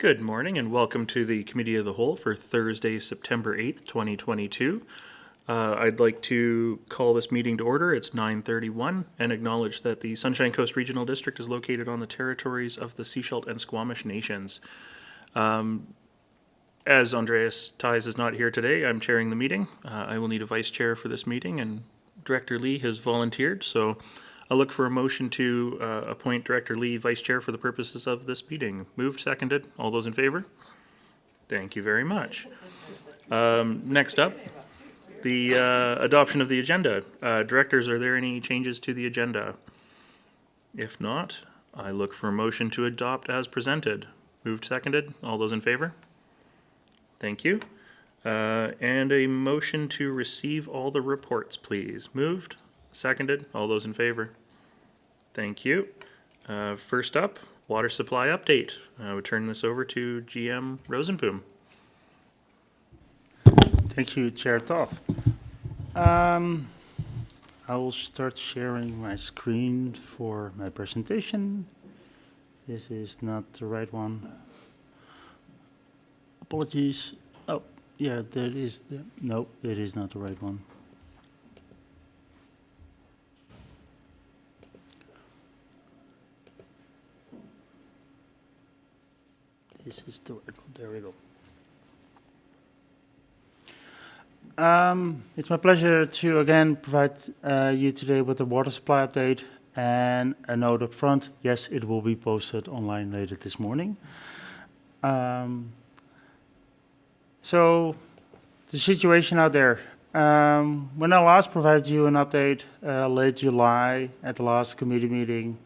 Good morning and welcome to the Committee of the Whole for Thursday, September 8th, 2022. I'd like to call this meeting to order. It's 9:31 and acknowledge that the Sunshine Coast Regional District is located on the territories of the Sechelt and Squamish Nations. As Andreas Ties is not here today, I'm chairing the meeting. I will need a vice chair for this meeting, and Director Lee has volunteered, so I'll look for a motion to appoint Director Lee vice chair for the purposes of this meeting. Moved, seconded. All those in favor? Thank you very much. Next up, the adoption of the agenda. Directors, are there any changes to the agenda? If not, I look for a motion to adopt as presented. Moved, seconded. All those in favor? Thank you. And a motion to receive all the reports, please. Moved, seconded. All those in favor? Thank you. First up, water supply update. I would turn this over to GM Rosenboom. Thank you, Chair Toth. I will start sharing my screen for my presentation. This is not the right one. Apologies. Oh, yeah, that is the, no, that is not the right one. This is the right one. There we go. It's my pleasure to again provide you today with a water supply update and a note up front. Yes, it will be posted online later this morning. So the situation out there. When I last provided you an update late July at the last committee meeting,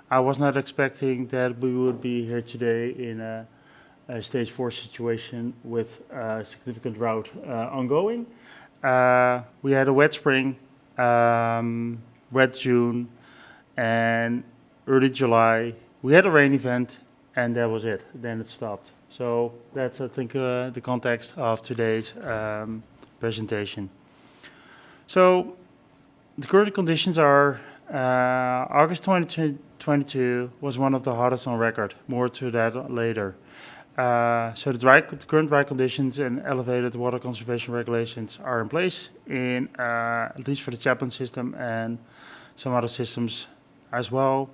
I was not expecting that we would be here today in a stage 4 situation with significant drought ongoing. We had a wet spring, wet June, and early July. We had a rain event, and that was it. Then it stopped. So that's, I think, the context of today's presentation. So the current conditions are August 2022 was one of the hottest on record. More to that later. So the current dry conditions and elevated water conservation regulations are in place, at least for the Chapman system and some other systems as well.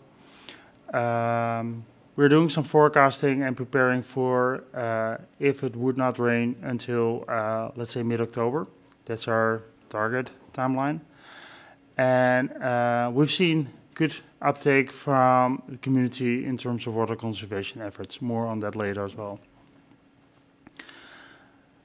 We're doing some forecasting and preparing for if it would not rain until, let's say, mid-October. That's our target timeline. And we've seen good uptake from the community in terms of water conservation efforts. More on that later as well.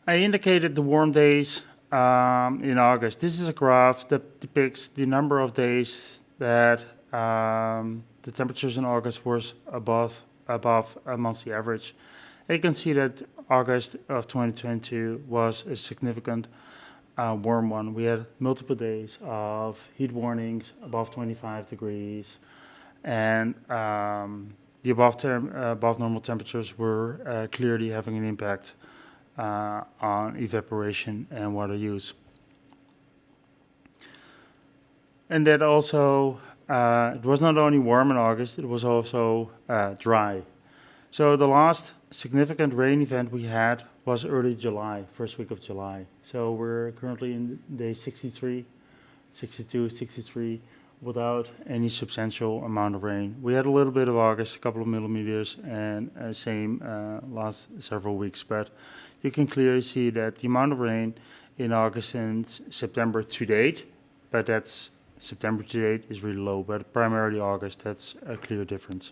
I indicated the warm days in August. This is a graph that depicts the number of days that the temperatures in August was above a monthly average. You can see that August of 2022 was a significant warm one. We had multiple days of heat warnings above 25 degrees, and the above normal temperatures were clearly having an impact on evaporation and water use. And that also, it was not only warm in August, it was also dry. So the last significant rain event we had was early July, first week of July. So we're currently in day 63, 62, 63, without any substantial amount of rain. We had a little bit of August, a couple of millimeters, and same last several weeks. But you can clearly see that the amount of rain in August and September to date, but that's September to date is really low, but primarily August, that's a clear difference.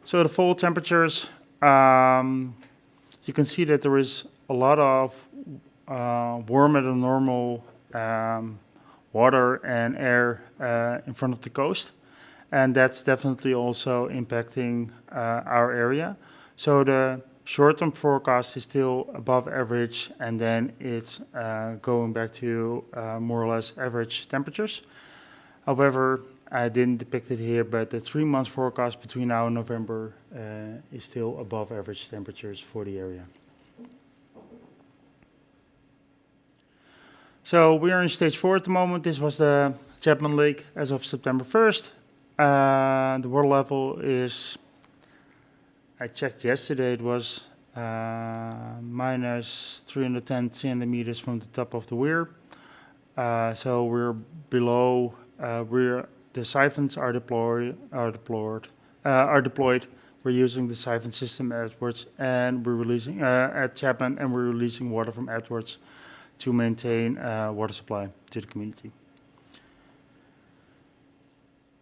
So the fall temperatures, you can see that there is a lot of warmer than normal water and air in front of the coast, and that's definitely also impacting our area. So the short-term forecast is still above average, and then it's going back to more or less average temperatures. However, I didn't depict it here, but the 3 months forecast between now and November is still above average temperatures for the area. So we are in stage 4 at the moment. This was the Chapman Lake as of September 1st. The water level is I checked yesterday, it was minus 310 centimeters from the top of the weir. So we're below, the siphons are deployed. We're using the siphon system Edwards, and we're releasing at Chapman, and we're releasing water from Edwards to maintain water supply to the community.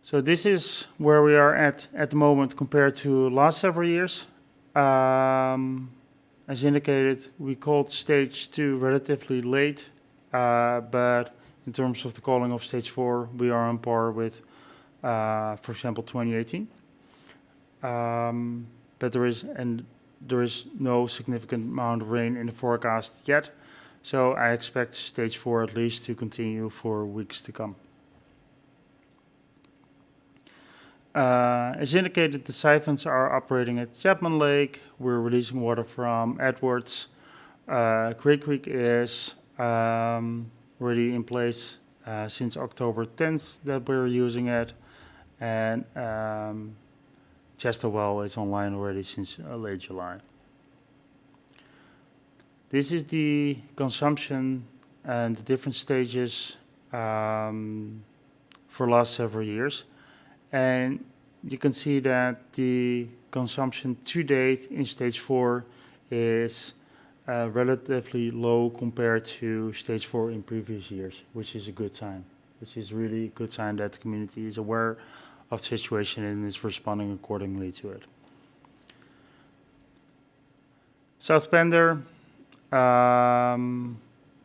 So this is where we are at the moment compared to last several years. As indicated, we called stage 2 relatively late, but in terms of the calling of stage 4, we are on par with, for example, 2018. But there is no significant amount of rain in the forecast yet, so I expect stage 4 at least to continue for weeks to come. As indicated, the siphons are operating at Chapman Lake. We're releasing water from Edwards. Great Creek is already in place since October 10th that we're using it, and Chester Well is online already since late July. This is the consumption and the different stages for last several years. And you can see that the consumption to date in stage 4 is relatively low compared to stage 4 in previous years, which is a good sign, which is really a good sign that the community is aware of the situation and is responding accordingly to it. South Pender,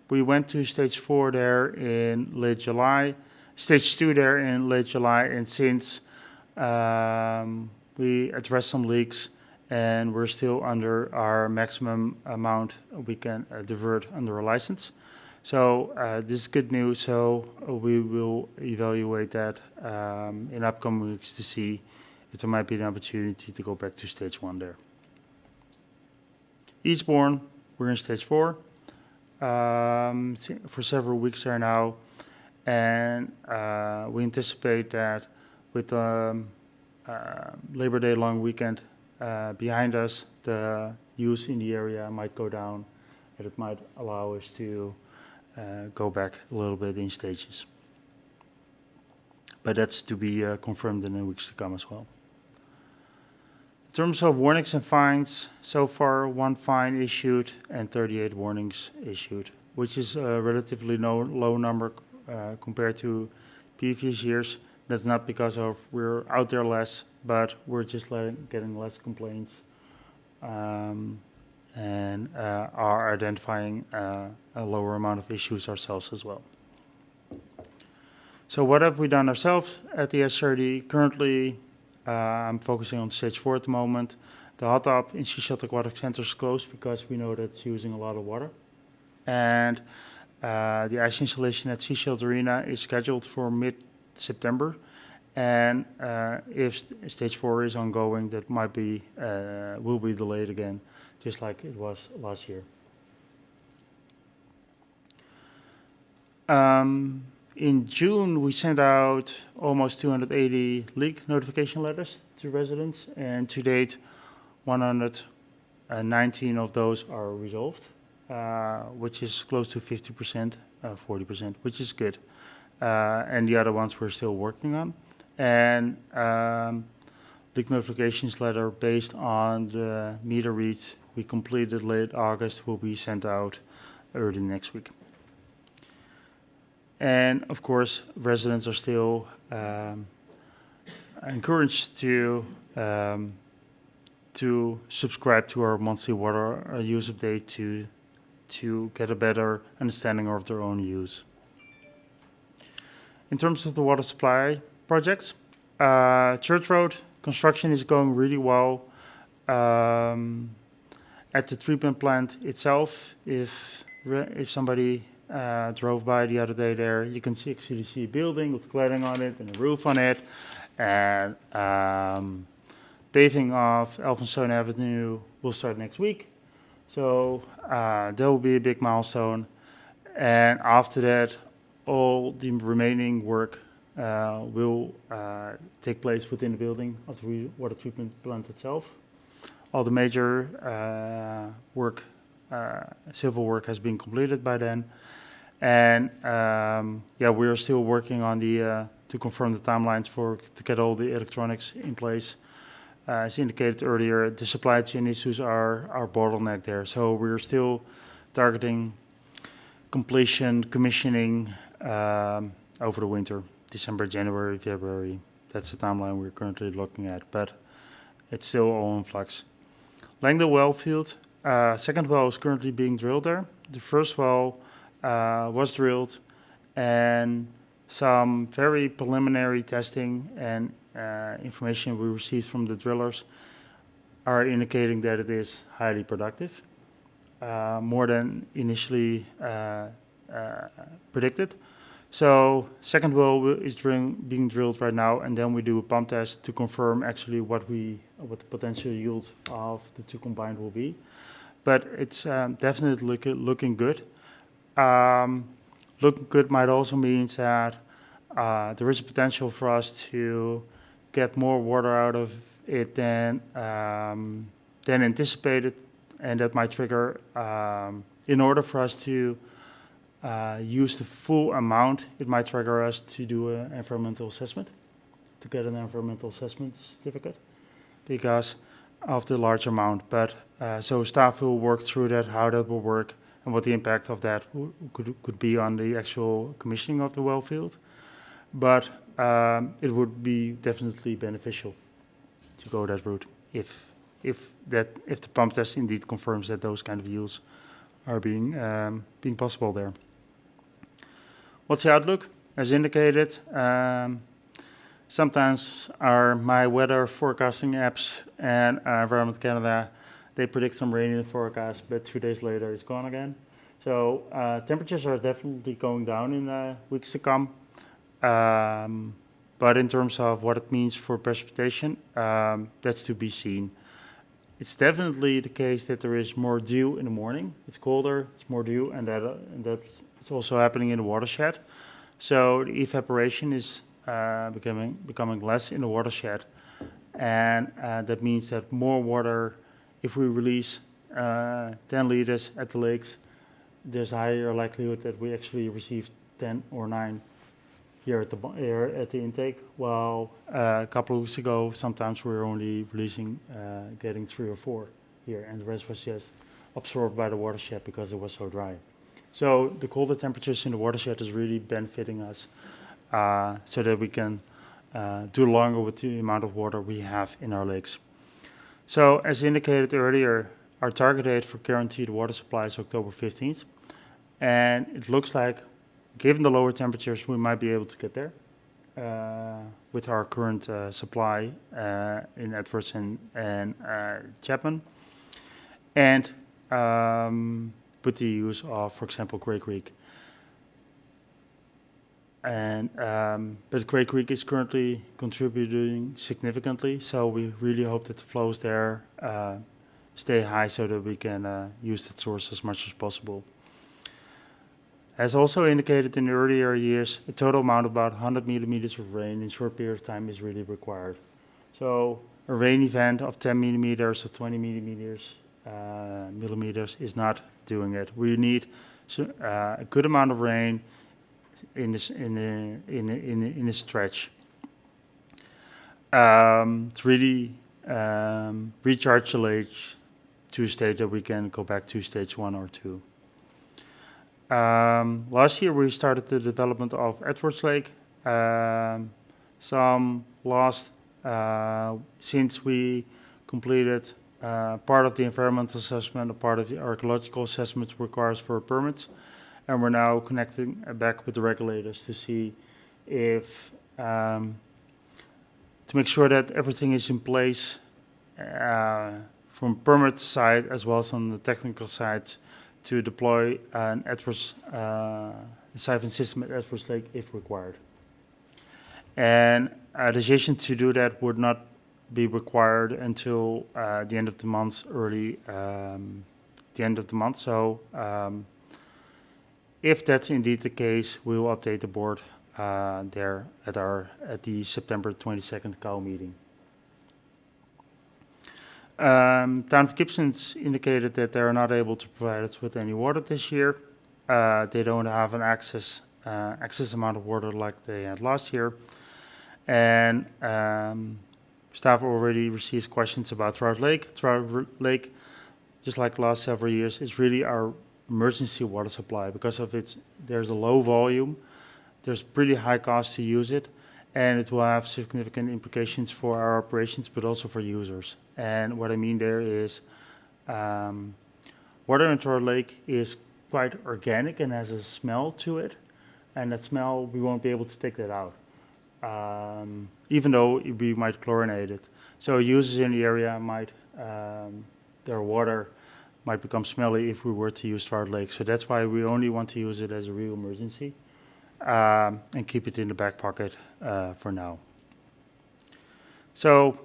we went to stage 4 there in late July. Stage 2 there in late July, and since we addressed some leaks and we're still under our maximum amount we can divert under a license. So this is good news, so we will evaluate that in upcoming weeks to see if there might be an opportunity to go back to stage 1 there. Eastbourne, we're in stage 4 for several weeks there now. And we anticipate that with the Labor Day long weekend behind us, the use in the area might go down, and it might allow us to go back a little bit in stages. But that's to be confirmed in the weeks to come as well. In terms of warnings and fines, so far 1 fine issued and 38 warnings issued, which is a relatively low number compared to previous years. That's not because of we're out there less, but we're just getting less complaints and are identifying a lower amount of issues ourselves as well. So what have we done ourselves at the SRD? Currently, I'm focusing on stage 4 at the moment. The hot tub in Seashell Aquatic Center is closed because we know that it's using a lot of water. And the ice installation at Seashell Arena is scheduled for mid-September, and if stage 4 is ongoing, that might be will be delayed again, just like it was last year. In June, we sent out almost 280 leak notification letters to residents, and to date, 119 of those are resolved. Which is close to 50%, 40%, which is good. And the other ones we're still working on. And leak notifications letter based on the meter reads we completed late August will be sent out early next week. And of course, residents are still encouraged to subscribe to our monthly water use update to get a better understanding of their own use. In terms of the water supply projects, Church Road construction is going really well. At the treatment plant itself, if somebody drove by the other day there, you can see a building with cladding on it and a roof on it, and paving of Elphinstone Avenue will start next week. So that will be a big milestone. And after that, all the remaining work will take place within the building of the water treatment plant itself. all the major work, civil work has been completed by then. And yeah, we are still working on the to confirm the timelines to get all the electronics in place. As indicated earlier, the supply chain issues are our bottleneck there. So we're still targeting completion, commissioning over the winter, December, January, February. That's the timeline we're currently looking at, but it's still all in flux. Langdale well field, second well is currently being drilled there. The first well was drilled, and some very preliminary testing and information we received from the drillers are indicating that it is highly productive, more than initially predicted. So second well is being drilled right now, and then we do a pump test to confirm actually what the potential yield of the two combined will be. But it's definitely looking good. Looking good might also mean that there is a potential for us to get more water out of it than anticipated, and that might trigger, in order for us to use the full amount, it might trigger us to do an environmental assessment, to get an environmental assessment certificate, because of the large amount. But so staff will work through that, how that will work, and what the impact of that could be on the actual commissioning of the well field. But it would be definitely beneficial to go that route if the pump test indeed confirms that those kind of yields are being possible there. What's the outlook? As indicated, sometimes my weather forecasting apps and Environment Canada, they predict some rain in the forecast, but 2 days later it's gone again. So temperatures are definitely going down in the weeks to come. But in terms of what it means for precipitation, that's to be seen. It's definitely the case that there is more dew in the morning. It's colder, it's more dew, and that's also happening in the watershed. So the evaporation is becoming less in the watershed, and that means that more water, if we release 10 liters at the lakes, there's a higher likelihood that we actually receive 10 or 9 here at the intake, while a couple of weeks ago, sometimes we were only releasing, getting 3 or 4 here, and the rest was just absorbed by the watershed because it was so dry. So the colder temperatures in the watershed is really benefiting us, so that we can do longer with the amount of water we have in our lakes. So as indicated earlier, our target date for guaranteed water supply is October 15th, and it looks like, given the lower temperatures, we might be able to get there with our current supply in Edwards and Chapman, and with the use of, for example, Grey Creek. And but Grey Creek is currently contributing significantly, so we really hope that the flows there stay high so that we can use that source as much as possible. As also indicated in earlier years, a total amount of about 100 millimeters of rain in a short period of time is really required. So a rain event of 10 millimeters or 20 millimeters is not doing it. We need a good amount of rain in a stretch to really recharge the lake to a state that we can go back to stage 1 or 2. Last year we started the development of Edwards Lake. Some lost since we completed part of the environmental assessment, a part of the archaeological assessment requires for permits, and we're now connecting back with the regulators to see if to make sure that everything is in place from permit side as well as on the technical side to deploy an Edwards siphon system at Edwards Lake if required. And a decision to do that would not be required until the end of the month, the end of the month. So if that's indeed the case, we will update the board there at the September 22nd COW meeting. Town of Gibson's indicated that they are not able to provide us with any water this year. They don't have an excess amount of water like they had last year. And staff already received questions about Trout Lake. Trout Lake, just like the last several years, is really our emergency water supply because of there's a low volume, there's pretty high cost to use it, and it will have significant implications for our operations, but also for users. And what I mean there is water in Trout Lake is quite organic and has a smell to it, and that smell, we won't be able to take that out, even though we might chlorinate it. So users in the area might, their water might become smelly if we were to use Trout Lake. So that's why we only want to use it as a real emergency and keep it in the back pocket for now. So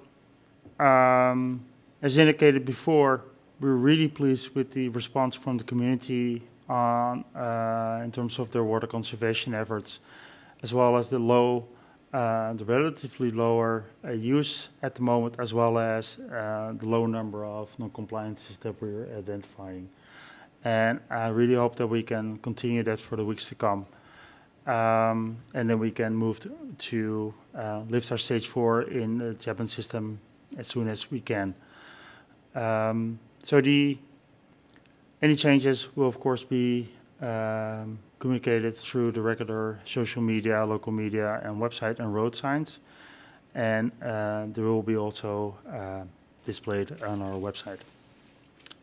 as indicated before, we're really pleased with the response from the community on in terms of their water conservation efforts, as well as the relatively lower use at the moment, as well as the low number of non-compliances that we're identifying. And I really hope that we can continue that for the weeks to come. And then we can move to lift our stage 4 in the Chapman system as soon as we can. So any changes will, of course, be communicated through the regular social media, local media, and website and road signs. And there will be also displayed on our website.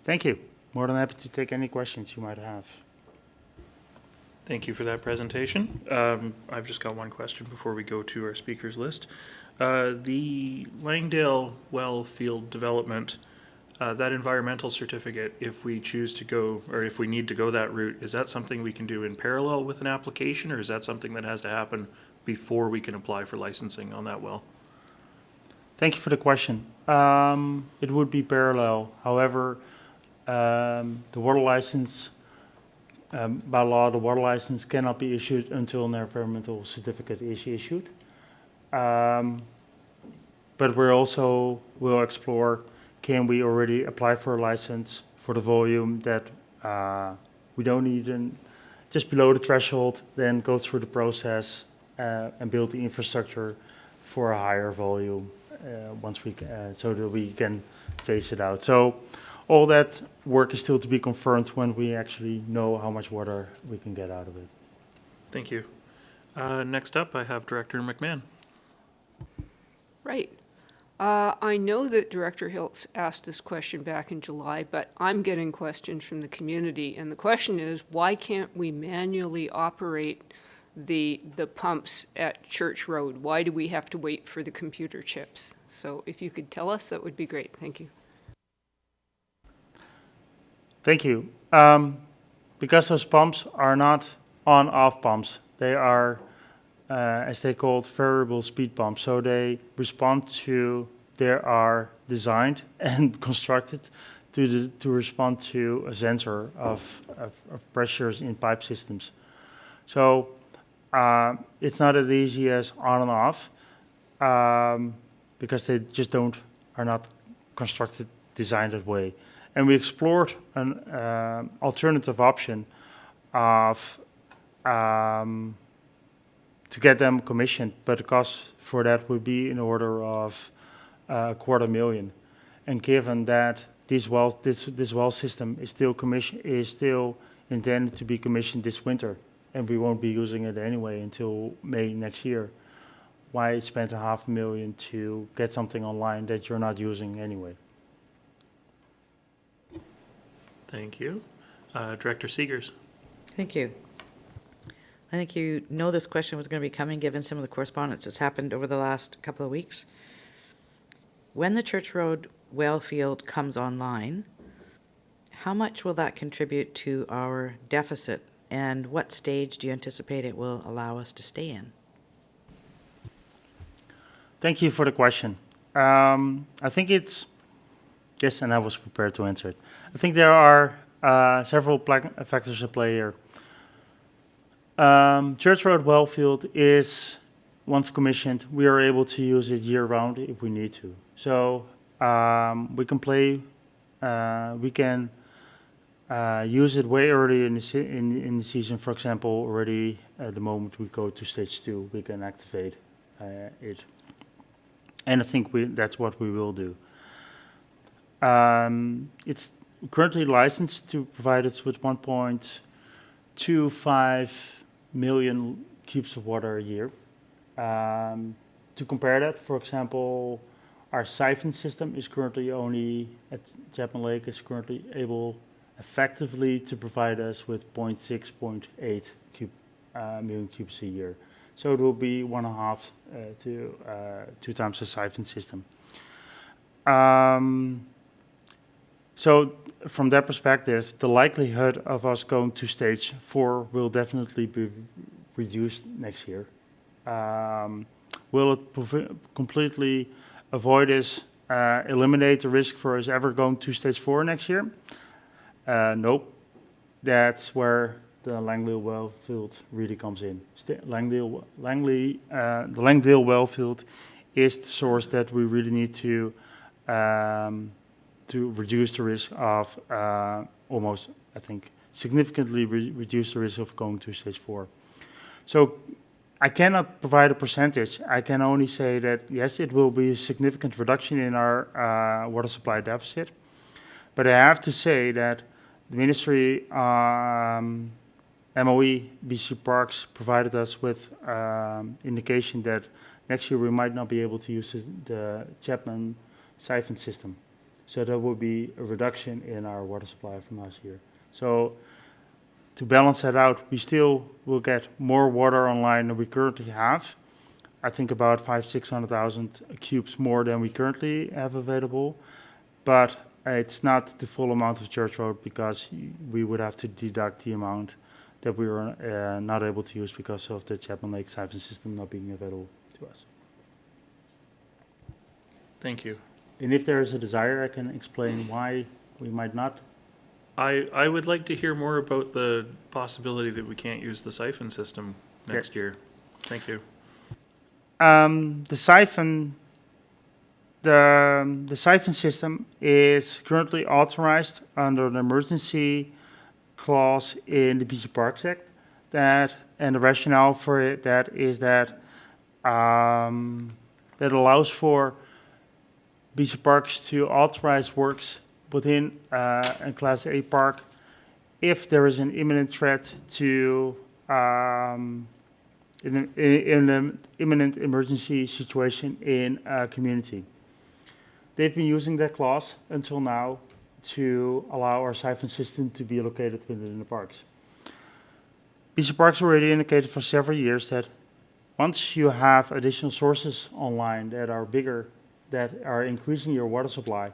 Thank you. More than happy to take any questions you might have. Thank you for that presentation. I've just got one question before we go to our speakers list. The Langdale well field development, that environmental certificate, if we choose to go, or if we need to go that route, is that something we can do in parallel with an application, or is that something that has to happen before we can apply for licensing on that well? Thank you for the question. It would be parallel. However, the water license, by law, the water license cannot be issued until an environmental certificate is issued. But we'll explore, can we already apply for a license for the volume that we don't need just below the threshold, then go through the process and build the infrastructure for a higher volume so that we can phase it out. So all that work is still to be confirmed when we actually know how much water we can get out of it. Thank you. Next up, I have Director Mcmahon. Right. I know that Director Hiltz asked this question back in July, but I'm getting questions from the community. And the question is, why can't we manually operate the pumps at Church Road? Why do we have to wait for the computer chips? So if you could tell us, that would be great. Thank you. Thank you. Because those pumps are not on-off pumps, they are, as they called, variable speed pumps. So they are designed and constructed to respond to a sensor of pressures in pipe systems. So it's not as easy as on and off because they just are not constructed, designed that way. And we explored an alternative option of to get them commissioned, but the cost for that would be in order of $250,000. And given that this well system is still intended to be commissioned this winter, and we won't be using it anyway until May next year, why spend $500,000 to get something online that you're not using anyway? Thank you. Director Seegers. Thank you. I think you know this question was going to be coming given some of the correspondence that's happened over the last couple of weeks. When the Church Road well field comes online, how much will that contribute to our deficit, and what stage do you anticipate it will allow us to stay in? Thank you for the question. I think yes, and I was prepared to answer it. I think there are several factors at play here. Church Road well field is, once commissioned, we are able to use it year-round if we need to. So we can play, we can use it way earlier in in the season. For example, already at the moment we go to stage 2, we can activate it. And I think that's what we will do. It's currently licensed to provide us with 1.25 million cubes of water a year. To compare that, for example, our siphon system is currently only, at Chapman Lake, is currently able effectively to provide us with 0.6, 0.8 million cubes a year. So it will be 1.5 to 2 times the siphon system. So from that perspective, the likelihood of us going to stage 4 will definitely be reduced next year. Will it completely avoid us, eliminate the risk for us ever going to stage 4 next year? Nope. That's where the Langdale well field really comes in. The Langdale well field is the source that we really need to reduce the risk of almost, I think, significantly reduce the risk of going to stage 4. So I cannot provide a percentage. I can only say that, yes, it will be a significant reduction in our water supply deficit. But I have to say that the Ministry, MOE, BC Parks provided us with indication that next year we might not be able to use the Chapman siphon system. So there will be a reduction in our water supply from last year. So to balance that out, we still will get more water online than we currently have. I think about 500,000-600,000 cubes more than we currently have available. But it's not the full amount of Church Road because we would have to deduct the amount that we were not able to use because of the Chapman Lake siphon system not being available to us. Thank you. And if there is a desire, I can explain why we might not. I would like to hear more about the possibility that we can't use the siphon system next year. Thank you. The siphon system is currently authorized under an emergency clause in the BC Parks Act. And the rationale for it that is that that allows for BC Parks to authorize works within a Class A park if there is an imminent threat to in an imminent emergency situation in a community. They've been using that clause until now to allow our siphon system to be located within the parks. BC Parks already indicated for several years that once you have additional sources online that are bigger, that are increasing your water supply,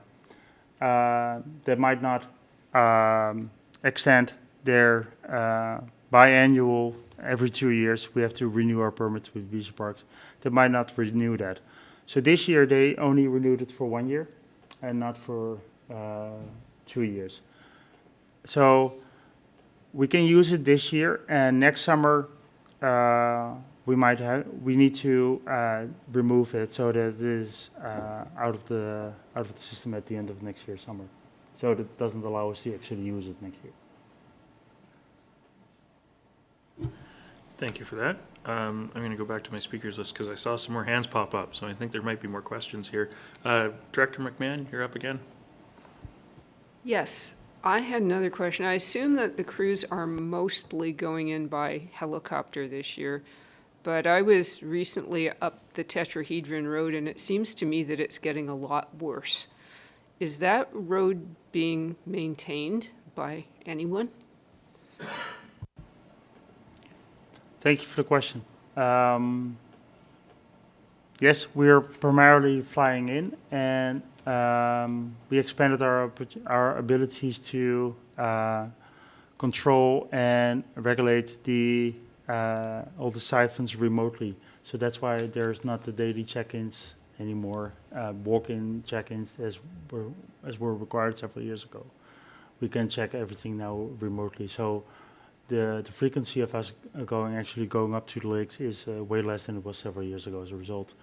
that might not extend their biannual, every 2 years, we have to renew our permits with BC Parks. They might not renew that. So this year they only renewed it for 1 year and not for 2 years. So we can use it this year, and next summer we need to remove it so that it is out of the system at the end of next year summer. So that doesn't allow us to actually use it next year. Thank you for that. I'm going to go back to my speakers list because I saw some more hands pop up, so I think there might be more questions here. Director Mcmahon, you're up again. Yes, I had another question. I assume that the crews are mostly going in by helicopter this year, but I was recently up the Tetrahedron Road, and it seems to me that it's getting a lot worse. Is that road being maintained by anyone? Thank you for the question. Yes, we're primarily flying in, and we expanded our abilities to control and regulate all the siphons remotely. So that's why there's not the daily check-ins anymore, walk-in check-ins as were required several years ago. We can check everything now remotely. So the frequency of us going up to the lakes is way less than it was several years ago as a result.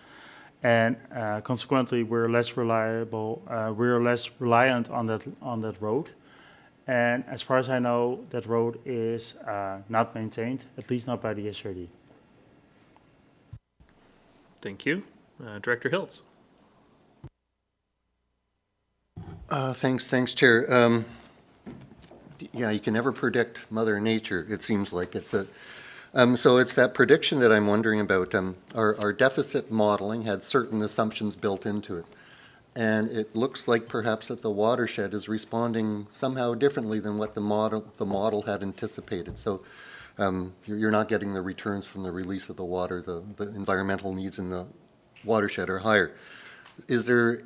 and consequently we're less reliable. We're less reliant on that road. And as far as I know, that road is not maintained, at least not by the SRD. Thank you. Director Hiltz. Thanks, Chair. Yeah, you can never predict Mother Nature, it seems like. So it's that prediction that I'm wondering about. Our deficit modeling had certain assumptions built into it. And it looks like perhaps that the watershed is responding somehow differently than what the model had anticipated. So you're not getting the returns from the release of the water. The environmental needs in the watershed are higher. Is there,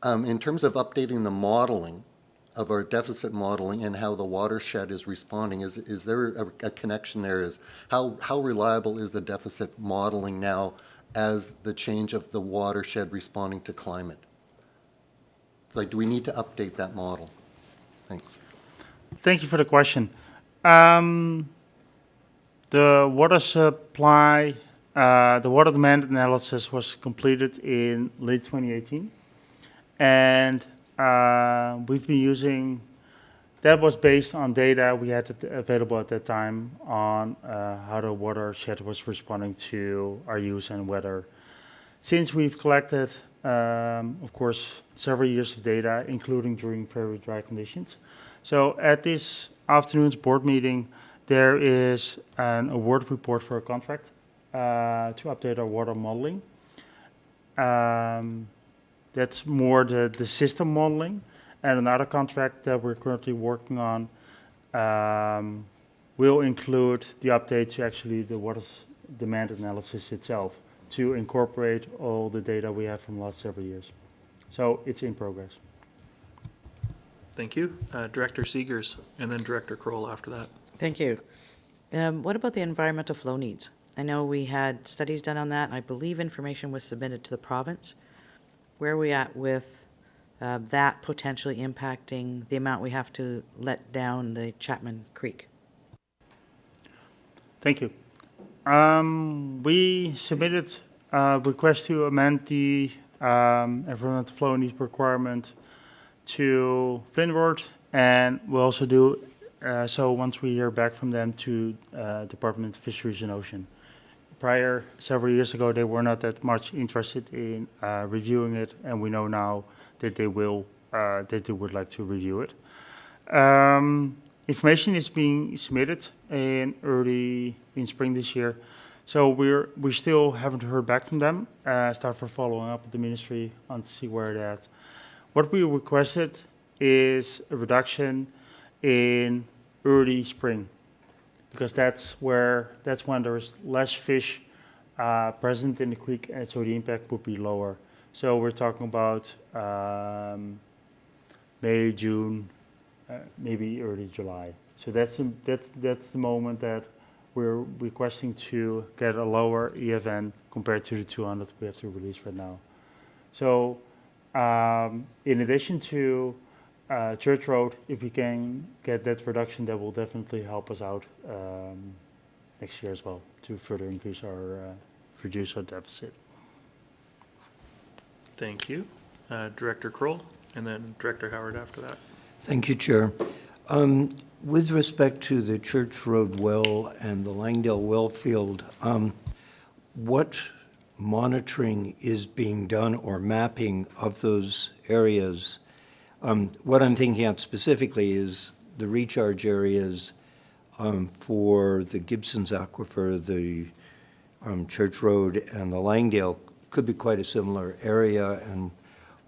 in terms of updating the modeling of our deficit modeling and how the watershed is responding, is there a connection there? Is how reliable is the deficit modeling now as the change of the watershed responding to climate? Like, do we need to update that model? Thanks. Thank you for the question. The water supply, the water demand analysis was completed in late 2018. And we've been using, that was based on data we had available at that time on how the watershed was responding to our use and weather. Since we've collected, of course, several years of data, including during very dry conditions. So at this afternoon's board meeting, there is an award report for a contract to update our water modeling. That's more the system modeling. And another contract that we're currently working on will include the update to actually the water demand analysis itself to incorporate all the data we have from the last several years. So it's in progress. Thank you. Director Seegers, and then Director Kroll after that. Thank you. What about the environmental flow needs? I know we had studies done on that, and I believe information was submitted to the province. Where are we at with that potentially impacting the amount we have to let down the Chapman Creek? Thank you. We submitted a request to amend the environmental flow needs requirement to Flindward, and we'll also do so once we hear back from them to Department of Fisheries and Ocean. Prior, several years ago, they were not that much interested in reviewing it, and we know now that they will, that they would like to review it. Information is being submitted in spring this year, so we still haven't heard back from them. Start for following up with the ministry on to see where they're at. What we requested is a reduction in early spring, because that's when there's less fish present in the creek, and so the impact would be lower. So we're talking about May, June, maybe early July. So that's the moment that we're requesting to get a lower EFN compared to the 200 we have to release right now. So in addition to Church Road, if we can get that reduction, that will definitely help us out next year as well to further reduce our deficit. Thank you. Director Kroll, and then Director Howard after that. Thank you, Chair. With respect to the Church Road well and the Langdale well field, what monitoring is being done or mapping of those areas? What I'm thinking of specifically is the recharge areas for the Gibson's Aquifer, the Church Road, and the Langdale could be quite a similar area, and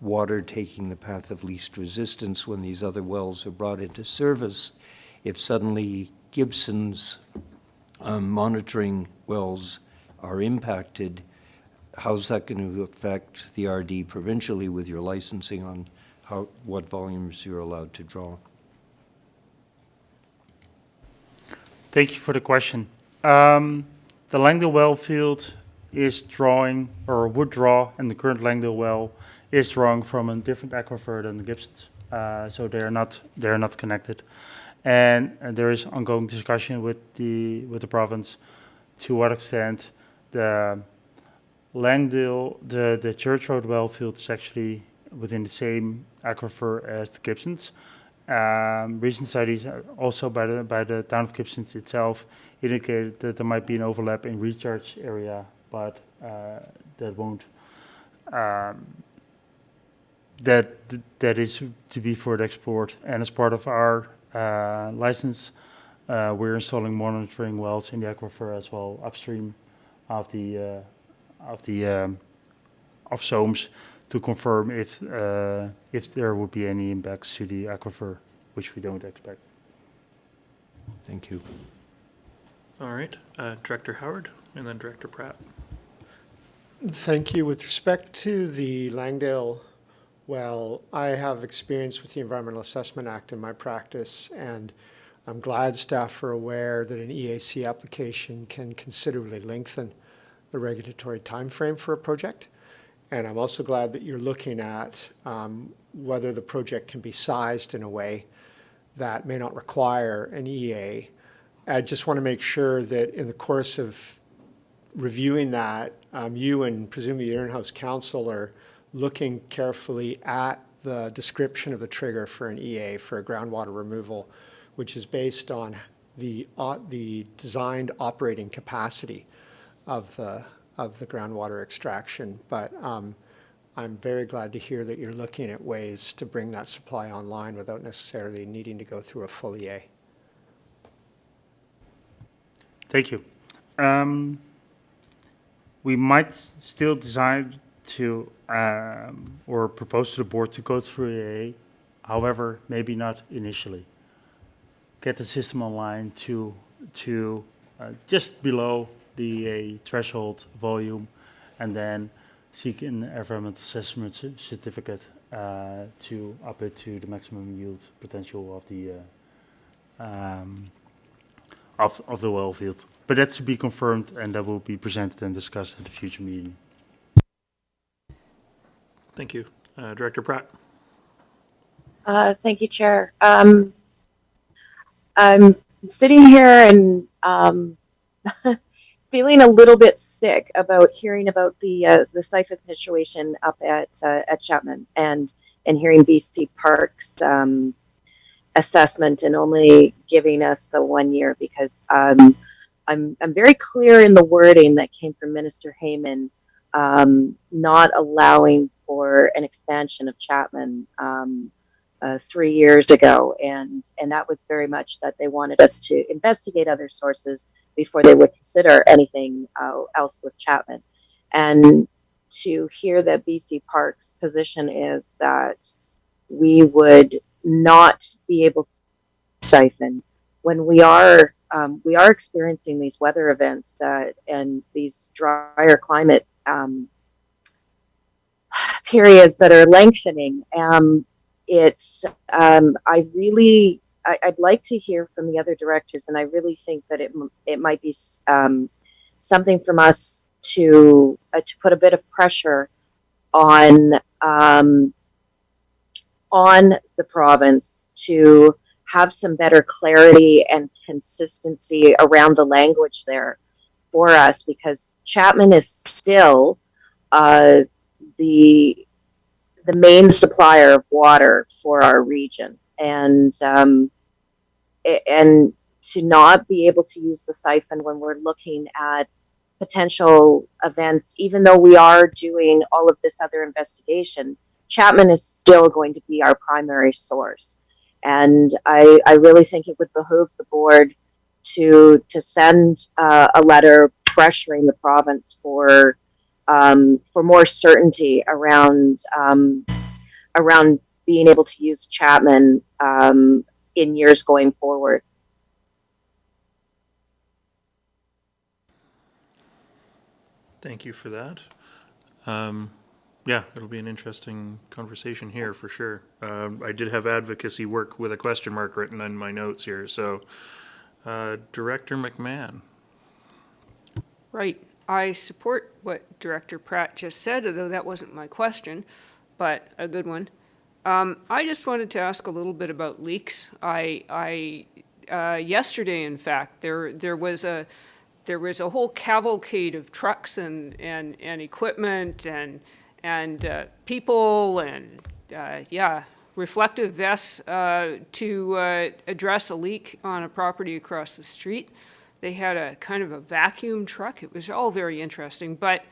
water taking the path of least resistance when these other wells are brought into service. If suddenly Gibson's monitoring wells are impacted, how's that going to affect the RD provincially with your licensing on what volumes you're allowed to draw? Thank you for the question. The Langdale well field is drawing, or would draw, and the current Langdale well is drawing from a different aquifer than the Gibson's. So they are not connected. And there is ongoing discussion with the province to what extent the Langdale, the Church Road well field is actually within the same aquifer as the Gibsons. Recent studies, also by the town of Gibsons itself, indicated that there might be an overlap in recharge area, but that won't. That is to be further explored. And as part of our license, we're installing monitoring wells in the aquifer as well upstream of the of SOAMs to confirm if there would be any impacts to the aquifer, which we don't expect. Thank you. All right, Director Howard and then Director Pratt. Thank you. With respect to the Langdale well, I have experience with the Environmental Assessment Act in my practice, and I'm glad staff are aware that an EAC application can considerably lengthen the regulatory timeframe for a project. And I'm also glad that you're looking at whether the project can be sized in a way that may not require an EA. I just want to make sure that in the course of reviewing that, you and presumably your in-house counsel are looking carefully at the description of the trigger for an EA for a groundwater removal, which is based on the designed operating capacity of the groundwater extraction. But I'm very glad to hear that you're looking at ways to bring that supply online without necessarily needing to go through a full EA. Thank you. We might still decide to or propose to the board to go through EA, however, maybe not initially. Get the system online to just below the EA threshold volume, and then seek an environmental assessment certificate to up it to the maximum yield potential of the well field. But that's to be confirmed, and that will be presented and discussed at a future meeting. Thank you. Director Pratt. Thank you, Chair. I'm sitting here and feeling a little bit sick about hearing about the siphon situation up at Chapman and hearing BC Park's assessment and only giving us the 1 year, because I'm very clear in the wording that came from Minister Heyman, not allowing for an expansion of Chapman 3 years ago, and that was very much that they wanted us to investigate other sources before they would consider anything else with Chapman. And to hear that BC Park's position is that we would not be able to siphon when we are experiencing these weather events and these drier climate periods that are lengthening. I'd like to hear from the other directors, and I really think that it might be something from us to put a bit of pressure on the province to have some better clarity and consistency around the language there for us, because Chapman is still the main supplier of water for our region, and to not be able to use the siphon when we're looking at potential events, even though we are doing all of this other investigation, Chapman is still going to be our primary source. And I really think it would behoove the board to send a letter pressuring the province for more certainty around being able to use Chapman in years going forward. Thank you for that. Yeah, it'll be an interesting conversation here for sure. I did have advocacy work with a question mark written in my notes here. So, Director Mcmahon. Right. I support what Director Pratt just said, although that wasn't my question, but a good one. I just wanted to ask a little bit about leaks. Yesterday, in fact, there was there was a whole cavalcade of trucks and equipment and people and, reflective vests to address a leak on a property across the street. They had a kind of a vacuum truck. It was all very interesting, but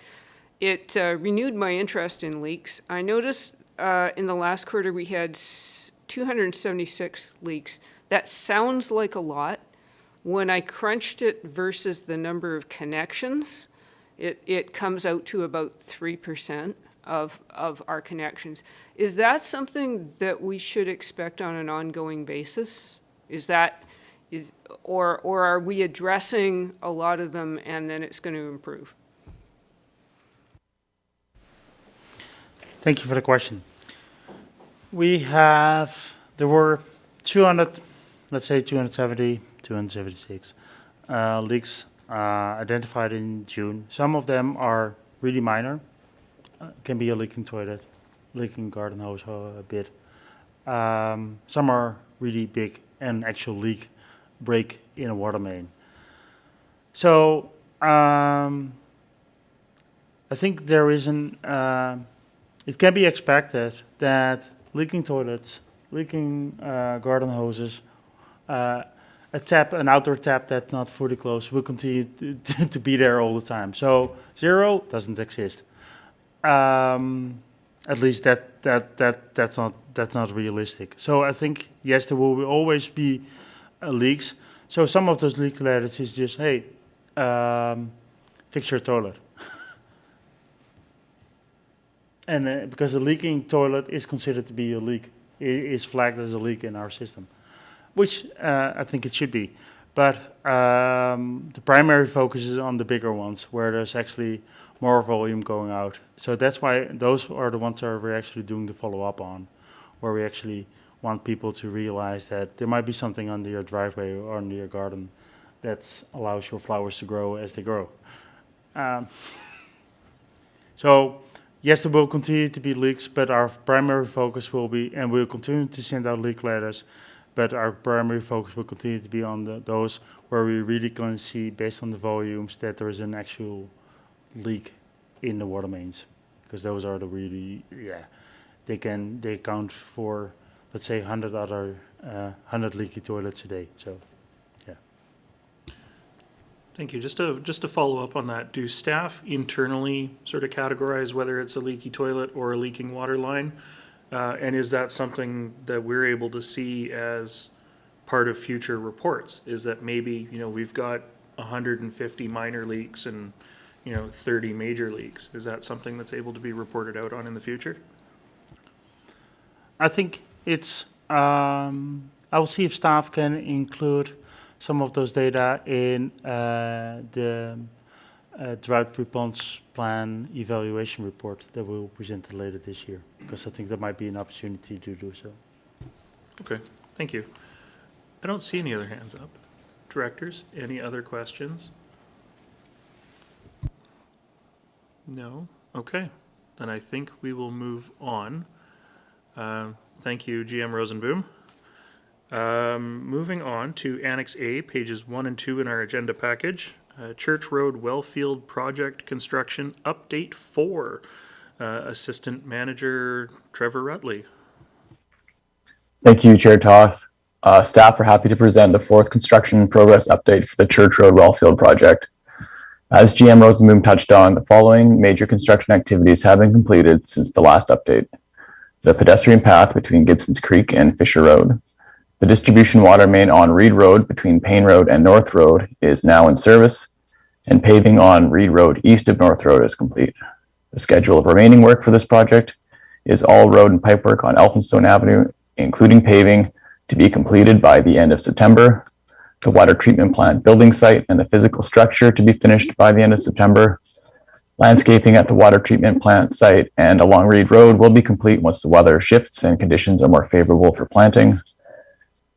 it renewed my interest in leaks. I noticed in the last quarter we had 276 leaks. That sounds like a lot. When I crunched it versus the number of connections, it comes out to about 3% of our connections. Is that something that we should expect on an ongoing basis? Or are we addressing a lot of them and then it's going to improve? Thank you for the question. There were 200, let's say 270, 276 leaks identified in June. Some of them are really minor. Can be a leaking toilet, leaking garden hose a bit. Some are really big and actual leak break in a water main. So I think there is it can be expected that leaking toilets, leaking garden hoses, an outdoor tap that's not fully closed will continue to be there all the time. So zero doesn't exist. At least that's not realistic. So I think yes, there will always be leaks. So some of those leak letters is just hey, fix your toilet, and because a leaking toilet is considered to be a leak, it is flagged as a leak in our system, which I think it should be. But the primary focus is on the bigger ones where there's actually more volume going out. So that's why those are the ones that we're actually doing the follow-up on, where we actually want people to realize that there might be something under your driveway or under your garden that allows your flowers to grow as they grow. So yes, there will continue to be leaks, but our primary focus will be, and we'll continue to send out leak letters, but our primary focus will continue to be on those where we really can see, based on the volumes, that there is an actual leak in the water mains, because those are the really, they account for, let's say, 100 leaky toilets a day. So, yeah. Thank you. Just to follow up on that, do staff internally sort of categorize whether it's a leaky toilet or a leaking water line? And is that something that we're able to see as part of future reports? Is that maybe, we've got 150 minor leaks and 30 major leaks? Is that something that's able to be reported out on in the future? I think it's, I'll see if staff can include some of those data in the drought response plan evaluation report that we'll present later this year, because I think there might be an opportunity to do so. Okay, thank you. I don't see any other hands up. Directors, any other questions? No? Okay, then I think we will move on. Thank you, GM Rosenboom. Moving on to Annex A, pages 1 and 2 in our agenda package. Church Road Wellfield Project Construction Update 4. Assistant Manager Trevor Rutley. Thank you, Chair Toth. Staff are happy to present the 4th construction progress update for the Church Road Wellfield project. As GM Rosenboom touched on, the following major construction activities have been completed since the last update. The pedestrian path between Gibsons Creek and Fisher Road. The distribution water main on Reed Road between Payne Road and North Road is now in service, and paving on Reed Road east of North Road is complete. The schedule of remaining work for this project is all road and pipework on Elphinstone Avenue, including paving, to be completed by the end of September, the water treatment plant building site and the physical structure to be finished by the end of September. Landscaping at the water treatment plant site and along Reed Road will be complete once the weather shifts and conditions are more favorable for planting.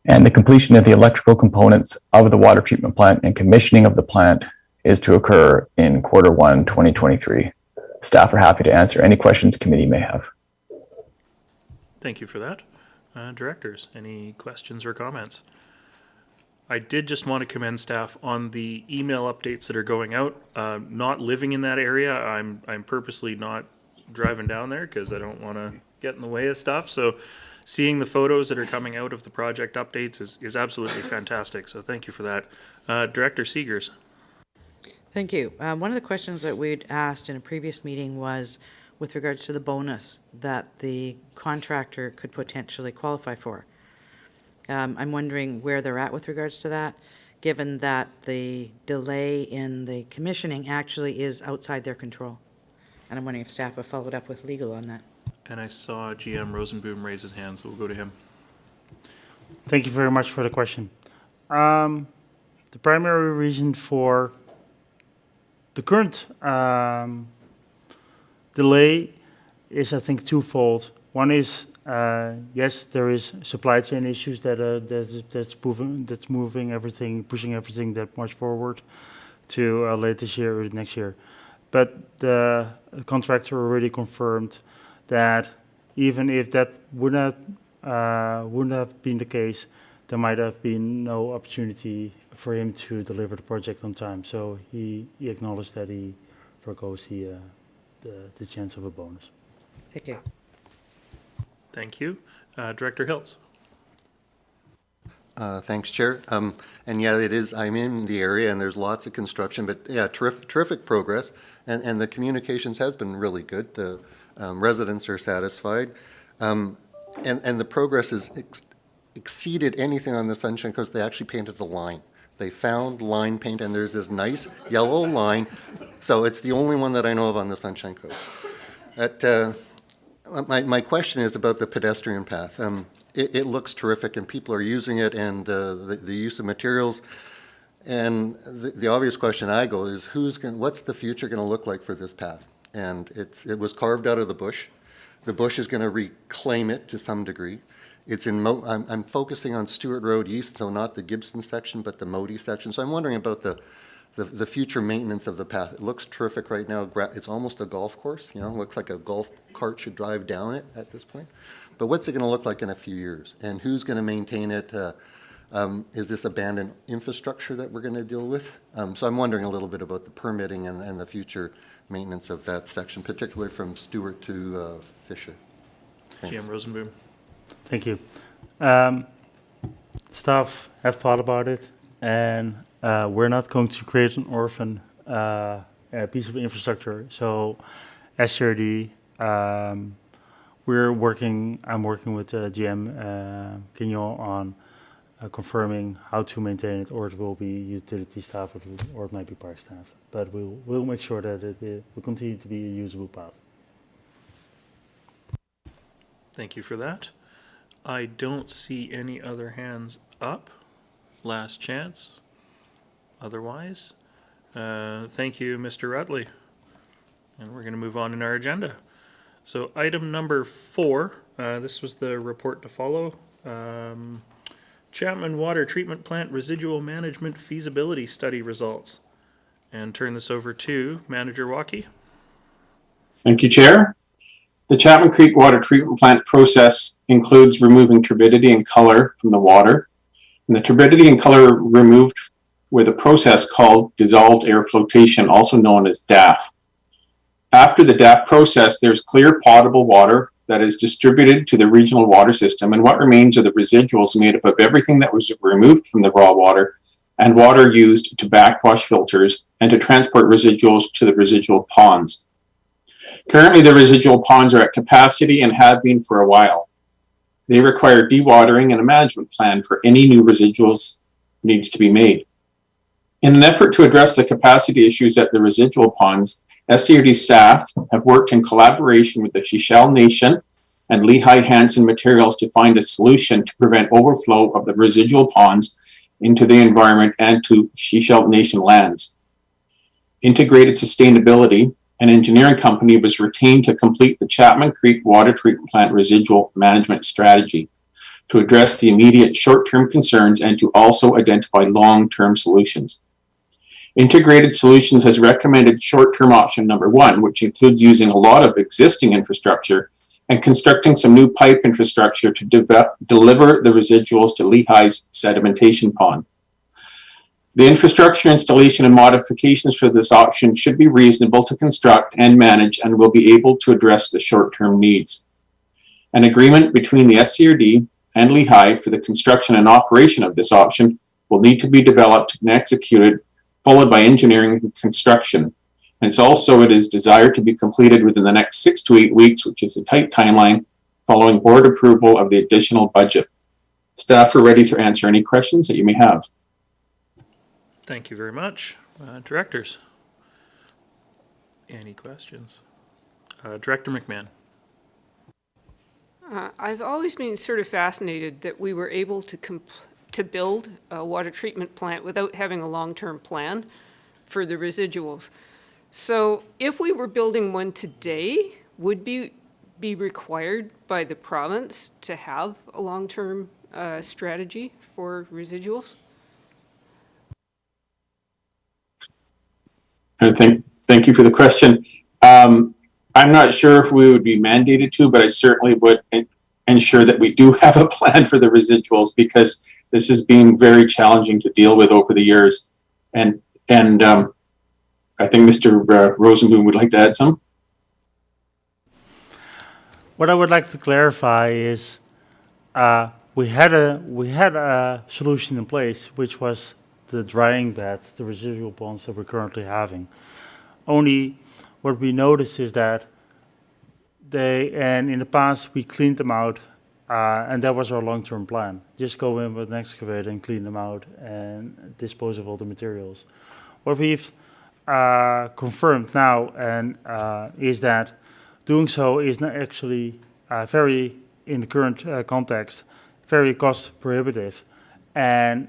And the completion of the electrical components of the water treatment plant and commissioning of the plant is to occur in Q1 2023. Staff are happy to answer any questions committee may have. Thank you for that. Directors, any questions or comments? I did just want to commend staff on the email updates that are going out. Not living in that area, I'm purposely not driving down there because I don't want to get in the way of stuff. So seeing the photos that are coming out of the project updates is absolutely fantastic. So thank you for that. Director Seegers. Thank you. One of the questions that we'd asked in a previous meeting was with regards to the bonus that the contractor could potentially qualify for. I'm wondering where they're at with regards to that, given that the delay in the commissioning actually is outside their control. And I'm wondering if staff have followed up with legal on that. And I saw GM Rosenboom raise his hand, so we'll go to him. Thank you very much for the question. The primary reason for the current delay is, I think, twofold. One is, yes, there is supply chain issues that's moving everything, pushing everything that much forward to late this year or next year. But the contractor already confirmed that even if that wouldn't have been the case, there might have been no opportunity for him to deliver the project on time. So he acknowledged that he forgoes the chance of a bonus. Thank you. Thank you. Director Hiltz. Thanks, Chair. And yeah, it is, I'm in the area and there's lots of construction, but yeah, terrific progress. And the communications has been really good. The residents are satisfied. And the progress has exceeded anything on the Sunshine Coast. They actually painted the line. They found line paint and there's this nice yellow line. So it's the only one that I know of on the Sunshine Coast. My question is about the pedestrian path. It looks terrific and people are using it, and the use of materials. And the obvious question I go is, what's the future going to look like for this path? And it was carved out of the bush. The bush is going to reclaim it to some degree. It's I'm focusing on Stewart Road East, so not the Gibson section, but the Modi section. So I'm wondering about the future maintenance of the path. It looks terrific right now. It's almost a golf course, you know, it looks like a golf cart should drive down it at this point. But what's it going to look like in a few years? And who's going to maintain it? Is this abandoned infrastructure that we're going to deal with? So I'm wondering a little bit about the permitting and the future maintenance of that section, particularly from Stewart to Fisher. Thanks. GM Rosenboom. Thank you. Staff have thought about it, and we're not going to create an orphan piece of infrastructure. So SRD, I'm working with GM Quignon on confirming how to maintain it, or it will be utility staff, or it might be park staff. But we'll make sure that it will continue to be a usable path. Thank you for that. I don't see any other hands up. Last chance. Otherwise, thank you, Mr. Rutley. And we're going to move on in our agenda. So item number 4, this was the report to follow. Chapman Water Treatment Plant Residual Management Feasibility Study results. And turn this over to Manager Walkie. Thank you, Chair. The Chapman Creek Water Treatment Plant process includes removing turbidity and color from the water. And the turbidity and color removed with a process called dissolved air flotation, also known as DAF. After the DAF process, there's clear potable water that is distributed to the regional water system, and what remains are the residuals made up of everything that was removed from the raw water and water used to backwash filters and to transport residuals to the residual ponds. Currently, the residual ponds are at capacity and have been for a while. They require dewatering and a management plan for any new residuals needs to be made. In an effort to address the capacity issues at the residual ponds, SCRD staff have worked in collaboration with the Shishel Nation and Lehigh Hansen Materials to find a solution to prevent overflow of the residual ponds into the environment and to Shishel Nation lands. Integrated Sustainability, an engineering company, was retained to complete the Chapman Creek Water Treatment Plant Residual Management Strategy to address the immediate short-term concerns and to also identify long-term solutions. Integrated Solutions has recommended short-term option number 1, which includes using a lot of existing infrastructure and constructing some new pipe infrastructure to deliver the residuals to Lehigh's sedimentation pond. The infrastructure installation and modifications for this option should be reasonable to construct and manage and will be able to address the short-term needs. An agreement between the SCRD and Lehigh for the construction and operation of this option will need to be developed and executed, followed by engineering and construction. And it's also, it is desired to be completed within the next 6 to 8 weeks, which is a tight timeline, following board approval of the additional budget. Staff are ready to answer any questions that you may have. Thank you very much. Directors, any questions? Director McMahon. I've always been sort of fascinated that we were able to build a water treatment plant without having a long-term plan for the residuals. So if we were building one today, would be required by the province to have a long-term strategy for residuals? Thank you for the question. I'm not sure if we would be mandated to, but I certainly would ensure that we do have a plan for the residuals, because this has been very challenging to deal with over the years. And I think Mr. Rosenboom would like to add some. What I would like to clarify is we had a solution in place, which was the drying beds, the residual ponds that we're currently having. Only what we noticed is that in the past we cleaned them out, and that was our long-term plan. Just go in with an excavator and clean them out and dispose of all the materials. What we've confirmed now is that doing so is not actually very, in the current context, very cost prohibitive, and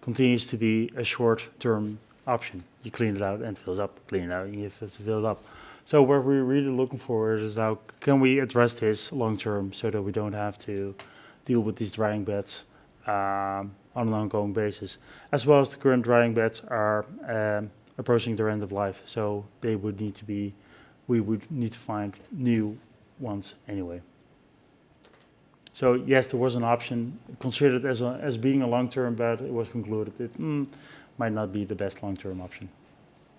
continues to be a short-term option. You clean it out and it fills up, clean it out and you fill it up. So what we're really looking for is now, can we address this long-term so that we don't have to deal with these drying beds on an ongoing basis, as well as the current drying beds are approaching their end of life, so we would need to find new ones anyway. So yes, there was an option considered as being a long-term, but it was concluded it might not be the best long-term option.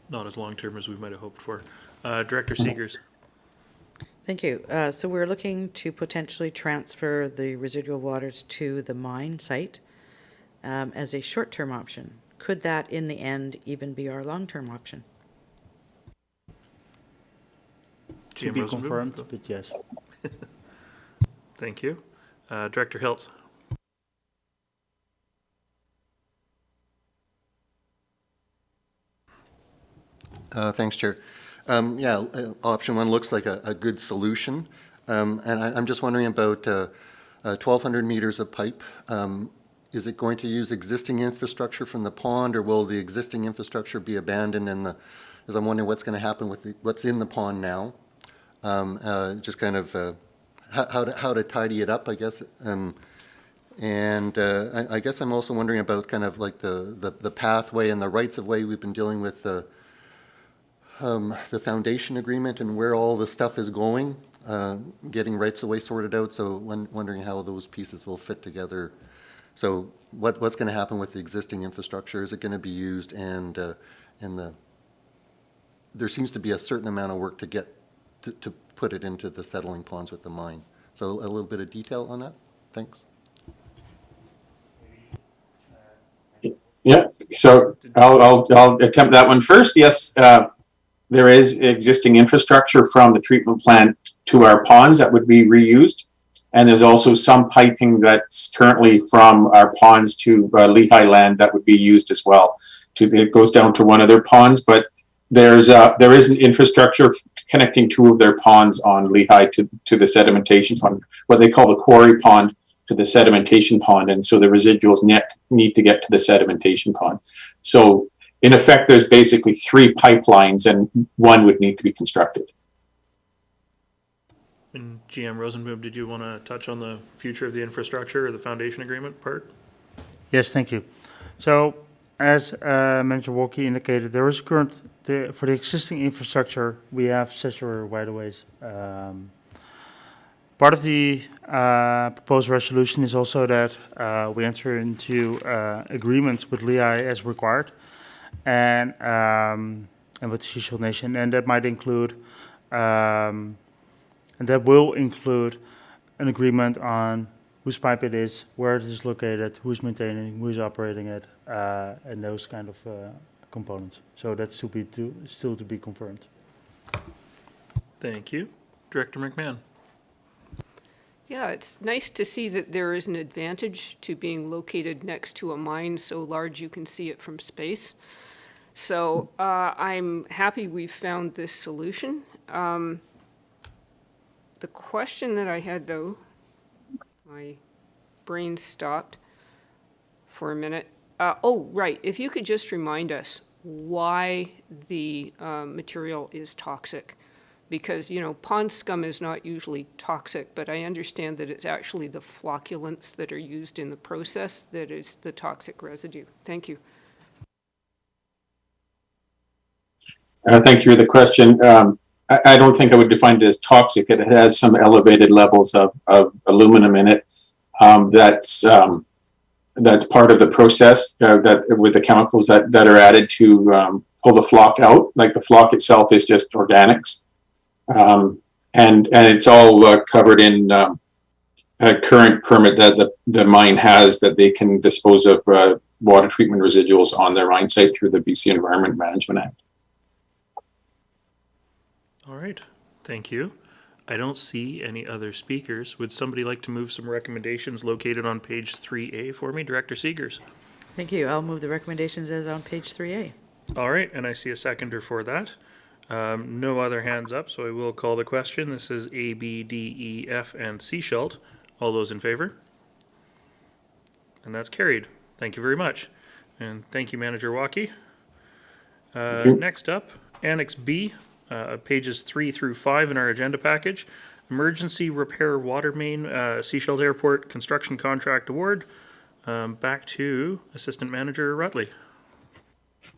Not as long-term as we might have hoped for. Director Seegers. Thank you. So we're looking to potentially transfer the residual waters to the mine site as a short-term option. Could that, in the end, even be our long-term option? To be confirmed, but yes. Thank you. Director Hiltz. Thanks, Chair. Option 1 looks like a good solution. And I'm just wondering about 1,200 meters of pipe. Is it going to use existing infrastructure from the pond, or will the existing infrastructure be abandoned? As I'm wondering what's going to happen with what's in the pond now. Just kind of how to tidy it up, I guess. I guess I'm also wondering about kind of like the pathway and the rights of way. We've been dealing with the foundation agreement and where all the stuff is going, getting rights of way sorted out. So wondering how those pieces will fit together. So what's going to happen with the existing infrastructure? Is it going to be used? There seems to be a certain amount of work to get to put it into the settling ponds with the mine. So a little bit of detail on that. Thanks. Yeah, so I'll attempt that one first. Yes, there is existing infrastructure from the treatment plant to our ponds that would be reused. And there's also some piping that's currently from our ponds to Lehigh land that would be used as well. It goes down to one of their ponds, but there is an infrastructure connecting 2 of their ponds on Lehigh to the sedimentation pond, what they call the quarry pond to the sedimentation pond. And so the residuals need to get to the sedimentation pond. So in effect, there's basically 3 pipelines and 1 would need to be constructed. And GM Rosenboom, did you want to touch on the future of the infrastructure or the foundation agreement part? Yes, thank you. So as Manager Walkie indicated, there is for the existing infrastructure, we have statutory right-of-ways Part of the proposed resolution is also that we enter into agreements with LEI as required, and with the Seychelles Nation, and that might include, and that will include an agreement on whose pipe it is, where it is located, who's maintaining, who's operating it, and those kind of components. So that's still to be confirmed. Thank you. Director McMahon. Yeah, it's nice to see that there is an advantage to being located next to a mine so large you can see it from space. So I'm happy we've found this solution. The question that I had, though, my brain stopped for a minute. Oh, right, if you could just remind us why the material is toxic. Because, you know, pond scum is not usually toxic, but I understand that it's actually the flocculants that are used in the process that is the toxic residue. Thank you. Thank you for the question. I don't think I would define it as toxic. It has some elevated levels of aluminum in it. That's part of the process that with the chemicals that are added to pull the flock out. Like the flock itself is just organics. And it's all covered in a current permit that the mine has that they can dispose of water treatment residuals on their mine site through the BC Environment Management Act. All right. Thank you. I don't see any other speakers. Would somebody like to move some recommendations located on page 3A for me? Director Seegers. Thank you. I'll move the recommendations as on page 3A. All right, and I see a seconder for that. No other hands up, so I will call the question. This is A, B, D, E, F, and C Schult. All those in favor? And that's carried. Thank you very much. And thank you, Manager Walkie. Next up, Annex B, pages 3 through 5 in our agenda package. Emergency Repair Water Main, Seychelles Airport Construction Contract Award. Back to Assistant Manager Rutley.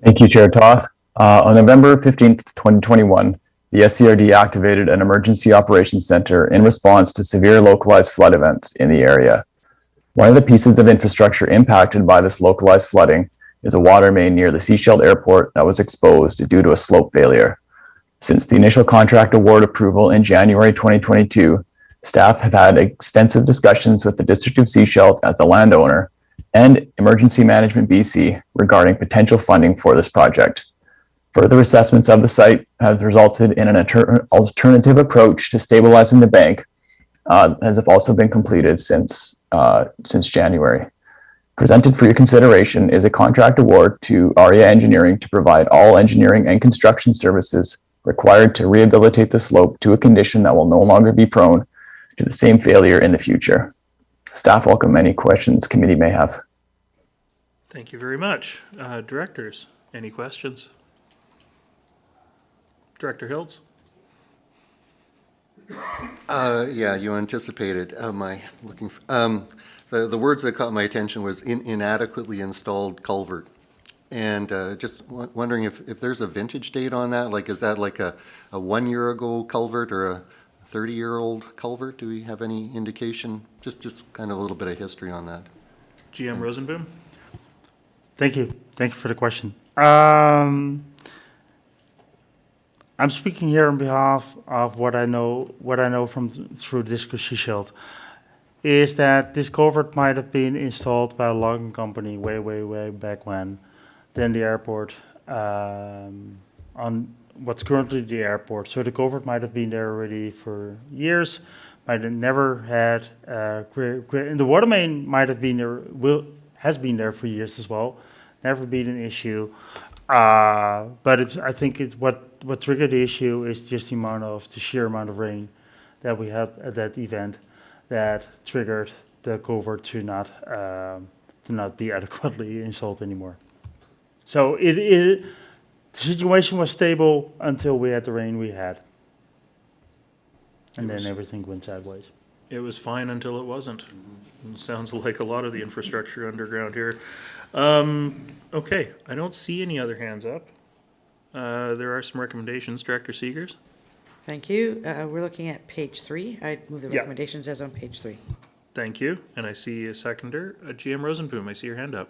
Thank you, Chair Toth. On November 15th, 2021, the SCRD activated an emergency operations center in response to severe localized flood events in the area. One of the pieces of infrastructure impacted by this localized flooding is a water main near the Seychelles Airport that was exposed due to a slope failure. Since the initial contract award approval in January 2022, staff have had extensive discussions with the District of Seychelles as a landowner and Emergency Management BC regarding potential funding for this project. Further assessments of the site have resulted in an alternative approach to stabilizing the bank, as have also been completed since January. Presented for your consideration is a contract award to ARIA Engineering to provide all engineering and construction services required to rehabilitate the slope to a condition that will no longer be prone to the same failure in the future. Staff welcome any questions committee may have. Thank you very much. Directors, any questions? Director Hiltz? Yeah, you anticipated my looking for, the words that caught my attention was inadequately installed culvert. And just wondering if there's a vintage date on that? Like, is that like a 1 year ago culvert or a 30-year-old culvert? Do we have any indication? Just kind of a little bit of history on that. GM Rosenboom? Thank you. Thank you for the question. I'm speaking here on behalf of what I know from through Disco Seychelles, is that this culvert might have been installed by a logging company way back when. Then the airport, on what's currently the airport. So the culvert might have been there already for years, might have never had, and the water main might have been there, has been there for years as well, never been an issue. But I think what triggered the issue is just the sheer amount of rain that we had at that event that triggered the culvert to not be adequately installed anymore. So the situation was stable until we had the rain we had, and then everything went sideways. It was fine until it wasn't. It sounds like a lot of the infrastructure underground here. Okay, I don't see any other hands up. There are some recommendations. Director Seegers? Thank you. We're looking at page 3. I move the Yeah. recommendations as on page 3. Thank you. And I see a seconder, GM Rosenboom. I see your hand up.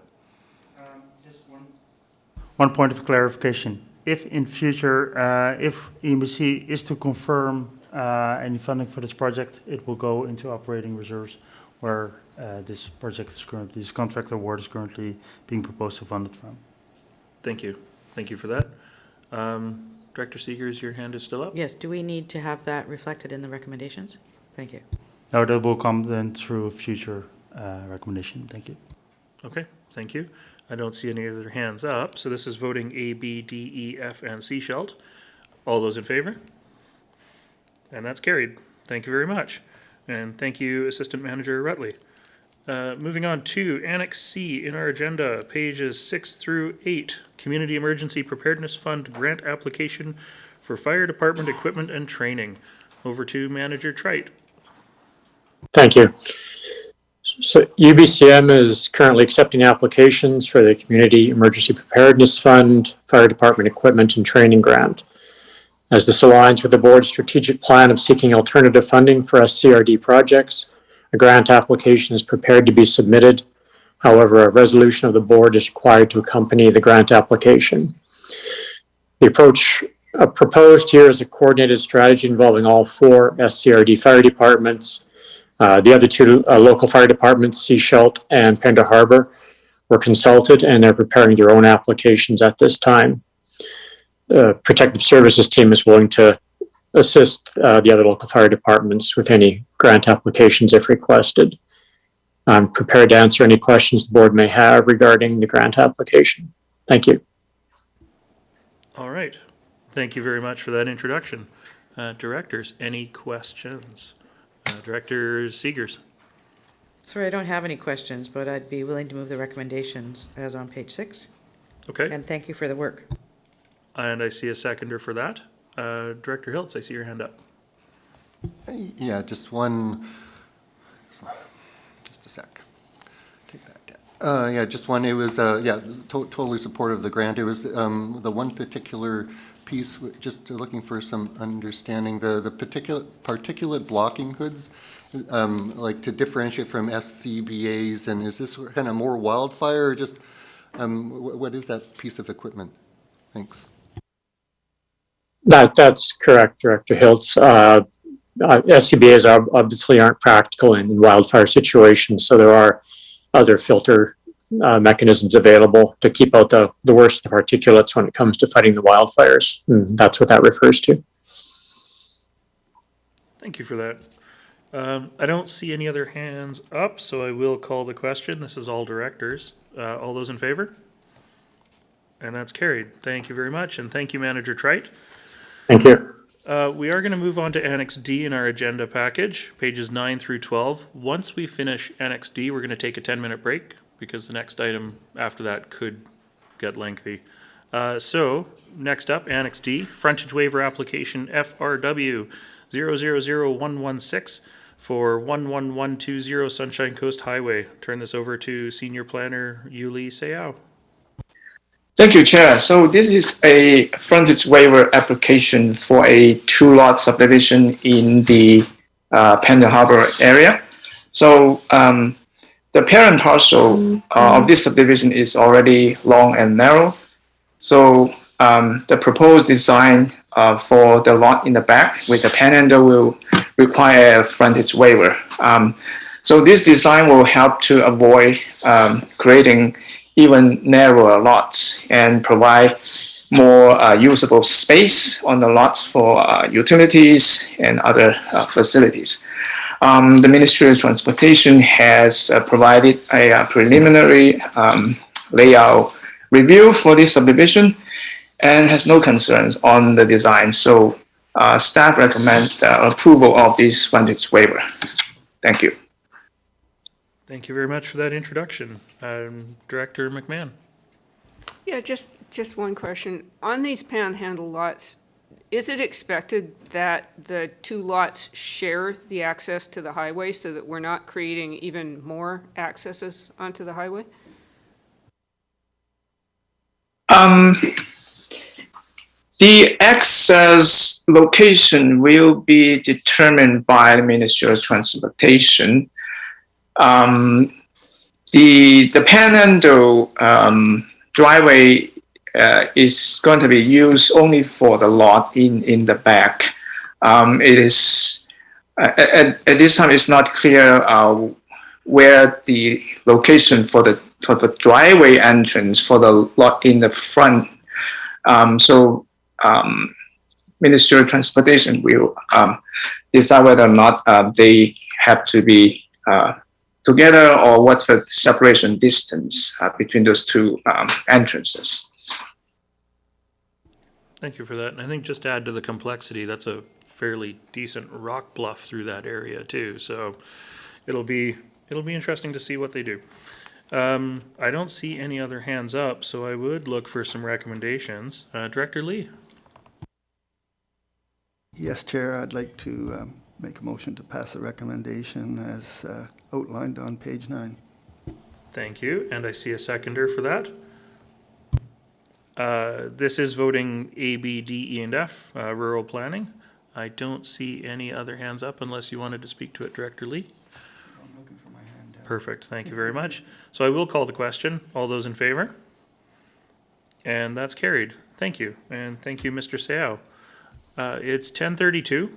One point of clarification. If in future, if EMBC is to confirm any funding for this project, it will go into operating reserves where this contract award is currently being proposed to fund it from. Thank you. Thank you for that. Director Seegers, your hand is still up? Yes, do we need to have that reflected in the recommendations? Thank you. No, that will come then through a future recommendation. Thank you. Okay, thank you. I don't see any other hands up, so this is voting A, B, D, E, F, and C Schelt. All those in favor? And that's carried. Thank you very much. And thank you, Assistant Manager Rutley. Moving on to Annex C in our agenda, pages 6 through 8, Community Emergency Preparedness Fund Grant Application for Fire Department Equipment and Training. Over to Manager Trite. Thank you. So UBCM is currently accepting applications for the Community Emergency Preparedness Fund, Fire Department Equipment and Training Grant. As this aligns with the board's strategic plan of seeking alternative funding for SCRD projects, a grant application is prepared to be submitted. However, a resolution of the board is required to accompany the grant application. The approach proposed here is a coordinated strategy involving all 4 SCRD fire departments. The other 2 local fire departments, Sea Schelt and Pender Harbor, were consulted and they're preparing their own applications at this time. The Protective Services team is willing to assist the other local fire departments with any grant applications if requested. I'm prepared to answer any questions the board may have regarding the grant application. Thank you. All right. Thank you very much for that introduction. Directors, any questions? Director Seegers. Sorry, I don't have any questions, but I'd be willing to move the recommendations as on page 6. Okay. And thank you for the work. And I see a seconder for that. Director Hiltz, I see your hand up. Yeah, just one, just a sec. Take that down. Yeah, just one, it was, totally supportive of the grant. It was the one particular piece, just looking for some understanding, the particulate blocking hoods, like to differentiate from SCBAs, and is this kind of more wildfire, or just, what is that piece of equipment? Thanks. That's correct, Director Hiltz. SCBAs obviously aren't practical in wildfire situations, so there are other filter mechanisms available to keep out the worst of the particulates when it comes to fighting the wildfires. And that's what that refers to. Thank you for that. I don't see any other hands up, so I will call the question. This is all directors. All those in favor? And that's carried. Thank you very much, and thank you, Manager Trite. Thank you. We are going to move on to Annex D in our agenda package, pages 9 through 12. Once we finish Annex D, we're going to take a 10-minute break because the next item after that could get lengthy. So, next up, Annex D, frontage waiver application FRW 000116 for 11120 Sunshine Coast Highway. Turn this over to Senior Planner Yuli Seao. Thank you, Chair. So this is a frontage waiver application for a 2-lot subdivision in the Pender Harbor area. So the parent parcel of this subdivision is already long and narrow. So the proposed design for the lot in the back with the panhandle will require a frontage waiver. So this design will help to avoid creating even narrower lots and provide more usable space on the lots for utilities and other facilities. The Ministry of Transportation has provided a preliminary layout review for this subdivision and has no concerns on the design. So staff recommend approval of this frontage waiver. Thank you. Thank you very much for that introduction. Director Mcmahon. Yeah, just one question. On these panhandle lots, is it expected that the 2 lots share the access to the highway so that we're not creating even more accesses onto the highway? The access location will be determined by the Ministry of Transportation. The Panhandle driveway is going to be used only for the lot in the back. It is at this time it's not clear where the location for the driveway entrance for the lot in the front. Ministry of Transportation will decide whether or not they have to be together, or what's the separation distance between those two entrances. Thank you for that. And I think just to add to the complexity, that's a fairly decent rock bluff through that area too. So it'll be interesting to see what they do. I don't see any other hands up, so I would look for some recommendations. Director Lee. Yes, Chair, I'd like to make a motion to pass a recommendation as outlined on page 9. Thank you, and I see a seconder for that. This is voting A, B, D, E, and F, rural planning. I don't see any other hands up unless you wanted to speak to it, Director Lee. I'm looking for my hand down. Perfect, thank you very much. So I will call the question. All those in favor? And that's carried. Thank you, and thank you, Mr. Seau. It's 10:32.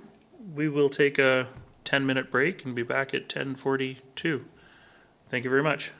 We will take a 10-minute break and be back at 10:42. Thank you very much.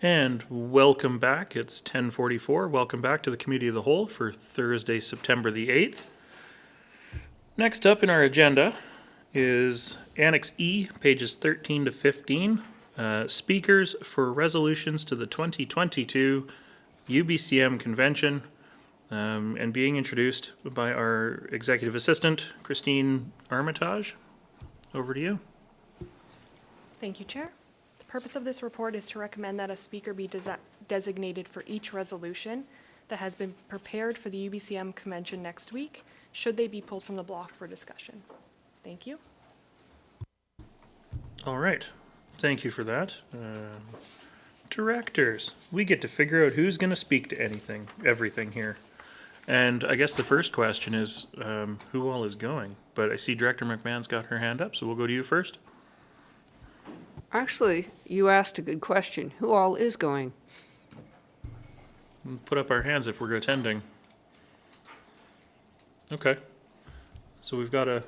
And welcome back. It's 10:44. Welcome back to the Committee of the Whole for Thursday, September the 8th. Next up in our agenda is Annex E, pages 13 to 15, speakers for resolutions to the 2022 UBCM Convention, and being introduced by our Executive Assistant, Christine Armitage. Over to you. Thank you, Chair. The purpose of this report is to recommend that a speaker be designated for each resolution that has been prepared for the UBCM convention next week, should they be pulled from the block for discussion. Thank you. All right. Thank you for that. Directors, we get to figure out who's going to speak to everything here. And I guess the first question is who all is going? But I see Director Mcmahon's got her hand up, so we'll go to you first. Actually, you asked a good question. Who all is going? Put up our hands if we're attending. Okay. So we've got a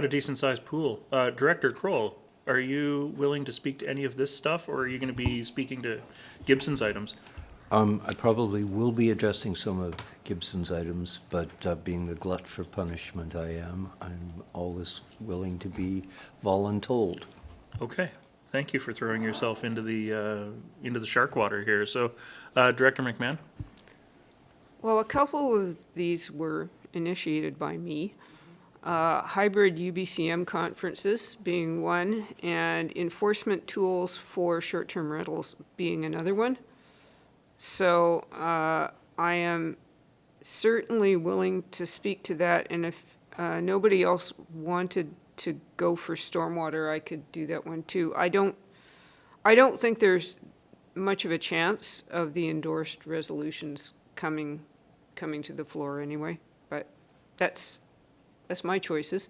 decent sized pool. Director Kroll, are you willing to speak to any of this stuff, or are you going to be speaking to Gibson's items? I probably will be addressing some of Gibson's items, but being the glut for punishment I'm always willing to be voluntold. Okay. Thank you for throwing yourself into the shark water here. So, Director McMahon? Well, a couple of these were initiated by me. Hybrid UBCM conferences being one, and enforcement tools for short-term rentals being another one. So I am certainly willing to speak to that, and if nobody else wanted to go for stormwater, I could do that one too. I don't think there's much of a chance of the endorsed resolutions coming to the floor anyway, but that's my choices.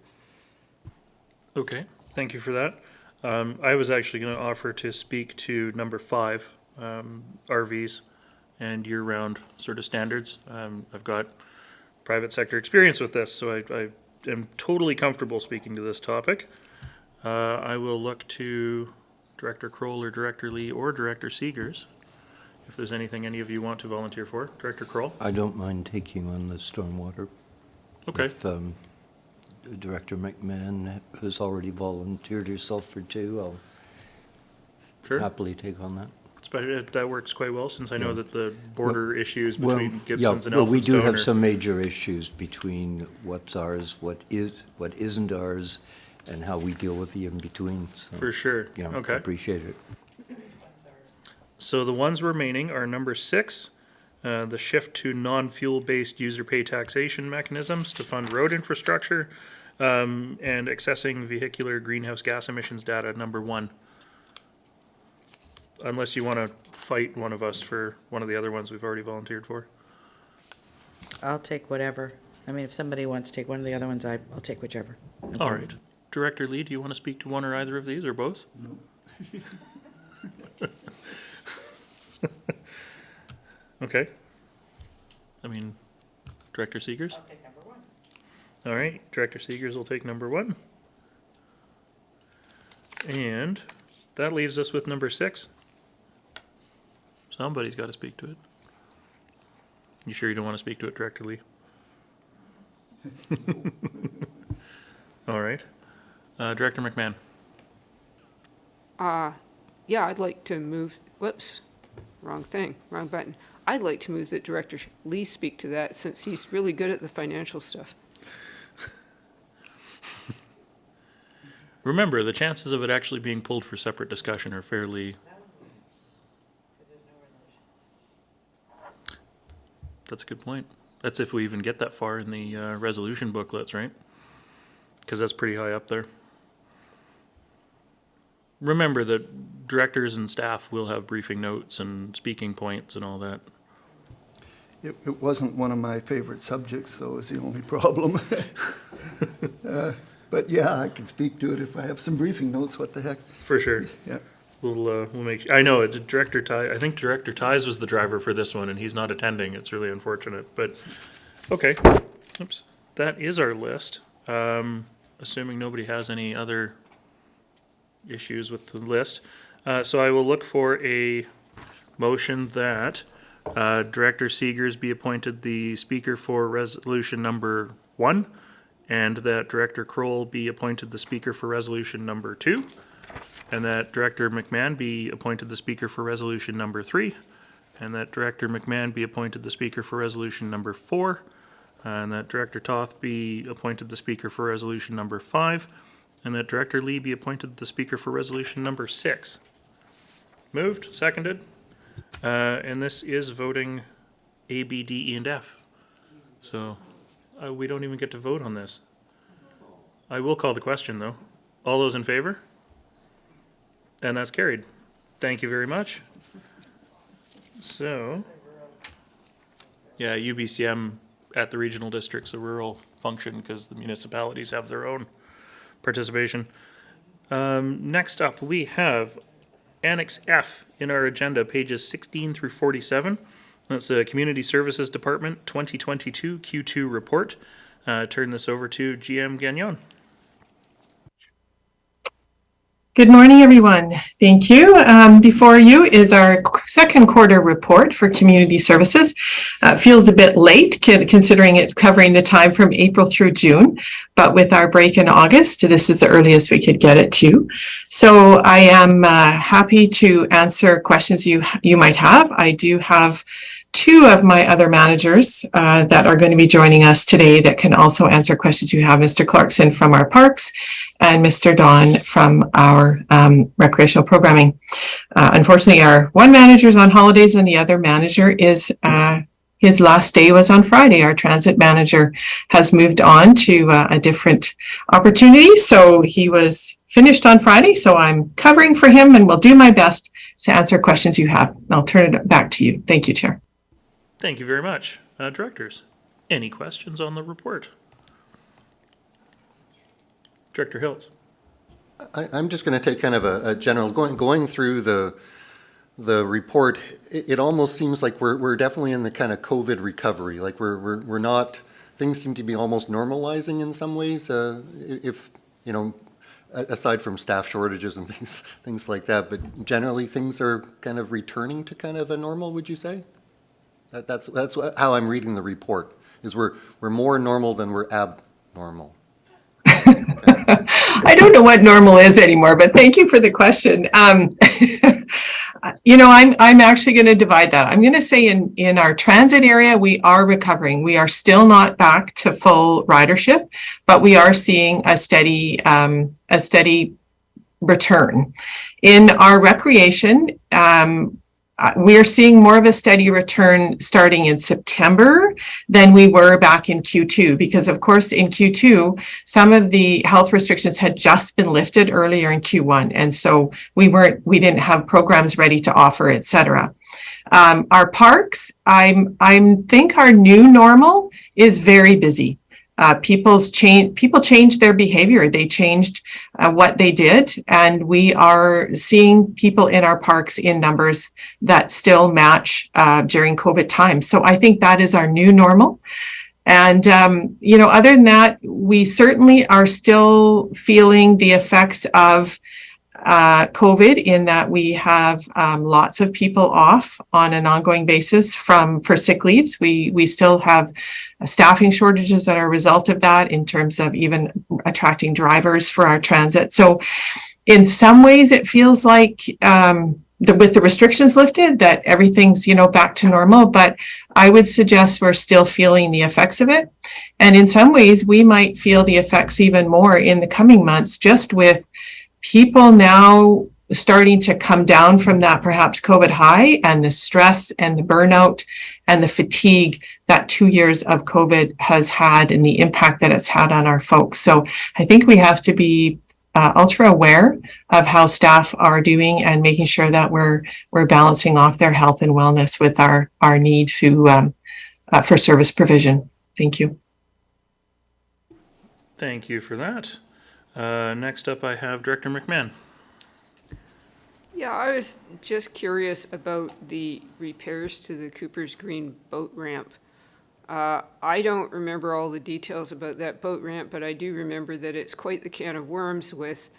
Okay, thank you for that. I was actually going to offer to speak to number 5, RVs and year-round sort of standards. I've got private sector experience with this, so I am totally comfortable speaking to this topic. I will look to Director Kroll or Director Lee or Director Seegers if there's anything any of you want to volunteer for. Director Kroll? I don't mind taking on the stormwater. Okay. If Director McMahon has already volunteered herself for 2, I'll Sure. happily take on that. That works quite well, since I know that the border issues Well, between Gibson's and well, we do Elphinstone have are- some major issues between what's ours, what isn't ours, and how we deal with the in-between. So, For sure. yeah, I Okay. appreciate it. So the ones remaining are number 6, the shift to non-fuel-based user pay taxation mechanisms to fund road infrastructure, and accessing vehicular greenhouse gas emissions data, number 1. Unless you want to fight one of us for one of the other ones we've already volunteered for. I'll take whatever. I mean, if somebody wants to take one of the other ones, I'll take whichever. All right. Director Lee, do you want to speak to one or either of these, or both? No. Okay. I mean, Director Seegers? I'll take number 1. All right, Director Seegers will take number 1. And that leaves us with number 6. Somebody's got to speak to it. You sure you don't want to speak to it, Director Lee? All right. Director McMahon. Yeah, I'd like to move, whoops, wrong thing, wrong button. I'd like to move that Director Lee speak to that, since he's really good at the financial stuff. Remember, the chances of it actually being pulled for separate discussion are fairly... That's a good point. That's if we even get that far in the resolution booklets, right? Because that's pretty high up there. Remember that directors and staff will have briefing notes and speaking points and all that. It wasn't one of my favorite subjects, so is the only problem. But yeah, I can speak to it if I have some briefing notes, what the heck. For sure. Yeah. We'll make. I know it's Director Ty. I think Director Ties was the driver for this one, and he's not attending. It's really unfortunate, but okay. Oops, that is our list. Assuming nobody has any other issues with the list, so I will look for a Motion that Director Seegers be appointed the speaker for resolution number 1, and that Director Kroll be appointed the speaker for resolution number 2, and that Director McMahon be appointed the speaker for resolution number 3, and that Director McMahon be appointed the speaker for resolution number 4, and that Director Toth be appointed the speaker for resolution number 5, and that Director Lee be appointed the speaker for resolution number 6. Moved, seconded, and this is voting A, B, D, E, and F. So we don't even get to vote on this. I will call the question, though. All those in favor? And that's carried. Thank you very much. So, yeah, UBCM at the regional district's a rural function because the municipalities have their own participation. Next up, we have Annex F in our agenda, pages 16 through 47. That's the Community Services Department 2022 Q2 report. Turn this over to GM Gagnon. Good morning, everyone. Thank you. Before you is our second quarter report for community services. Feels a bit late considering it's covering the time from April through June, but with our break in August, this is the earliest we could get it to. So I am happy to answer questions you might have. I do have two of my other managers that are going to be joining us today that can also answer questions you have, Mr. Clarkson from our parks and Mr. Don from our recreational programming. Unfortunately, our one manager is on holidays and the other manager is, his last day was on Friday. Our transit manager has moved on to a different opportunity. So he was finished on Friday. So I'm covering for him and will do my best to answer questions you have. I'll turn it back to you. Thank you, Chair. Thank you very much. Directors, any questions on the report? Director Hiltz. I'm just going to take kind of a general, going through the report, it almost seems like we're definitely in the kind of COVID recovery. Like we're not, things seem to be almost normalizing in some ways, if, you know, aside from staff shortages and things like that, but generally things are kind of returning to kind of a normal, would you say? That's how I'm reading the report, is we're more normal than we're abnormal. Okay. I don't know what normal is anymore, but thank you for the question. You know, I'm actually going to divide that. I'm going to say in our transit area, we are recovering. We are still not back to full ridership, but we are seeing a steady return. In our recreation, we are seeing more of a steady return starting in September than we were back in Q2, because of course in Q2, some of the health restrictions had just been lifted earlier in Q1. And so we didn't have programs ready to offer, et cetera. Our parks, I think our new normal is very busy. People changed their behavior. They changed what they did, and we are seeing people in our parks in numbers that still match during COVID times. So I think that is our new normal. And, you know, other than that, we certainly are still feeling the effects of COVID in that we have lots of people off on an ongoing basis for sick leaves. We still have staffing shortages that are a result of that in terms of even attracting drivers for our transit. So in some ways it feels like with the restrictions lifted that everything's, you know, back to normal, but I would suggest we're still feeling the effects of it. And in some ways we might feel the effects even more in the coming months, just with people now starting to come down from that perhaps COVID high and the stress and the burnout and the fatigue that 2 years of COVID has had and the impact that it's had on our folks. So I think we have to be ultra aware of how staff are doing and making sure that we're balancing off their health and wellness with our need for service provision. Thank you. Thank you for that. Next up, I have Director McMahon. Yeah, I was just curious about the repairs to the Cooper's Green boat ramp. I don't remember all the details about that boat ramp, but I do remember that it's quite the can of worms with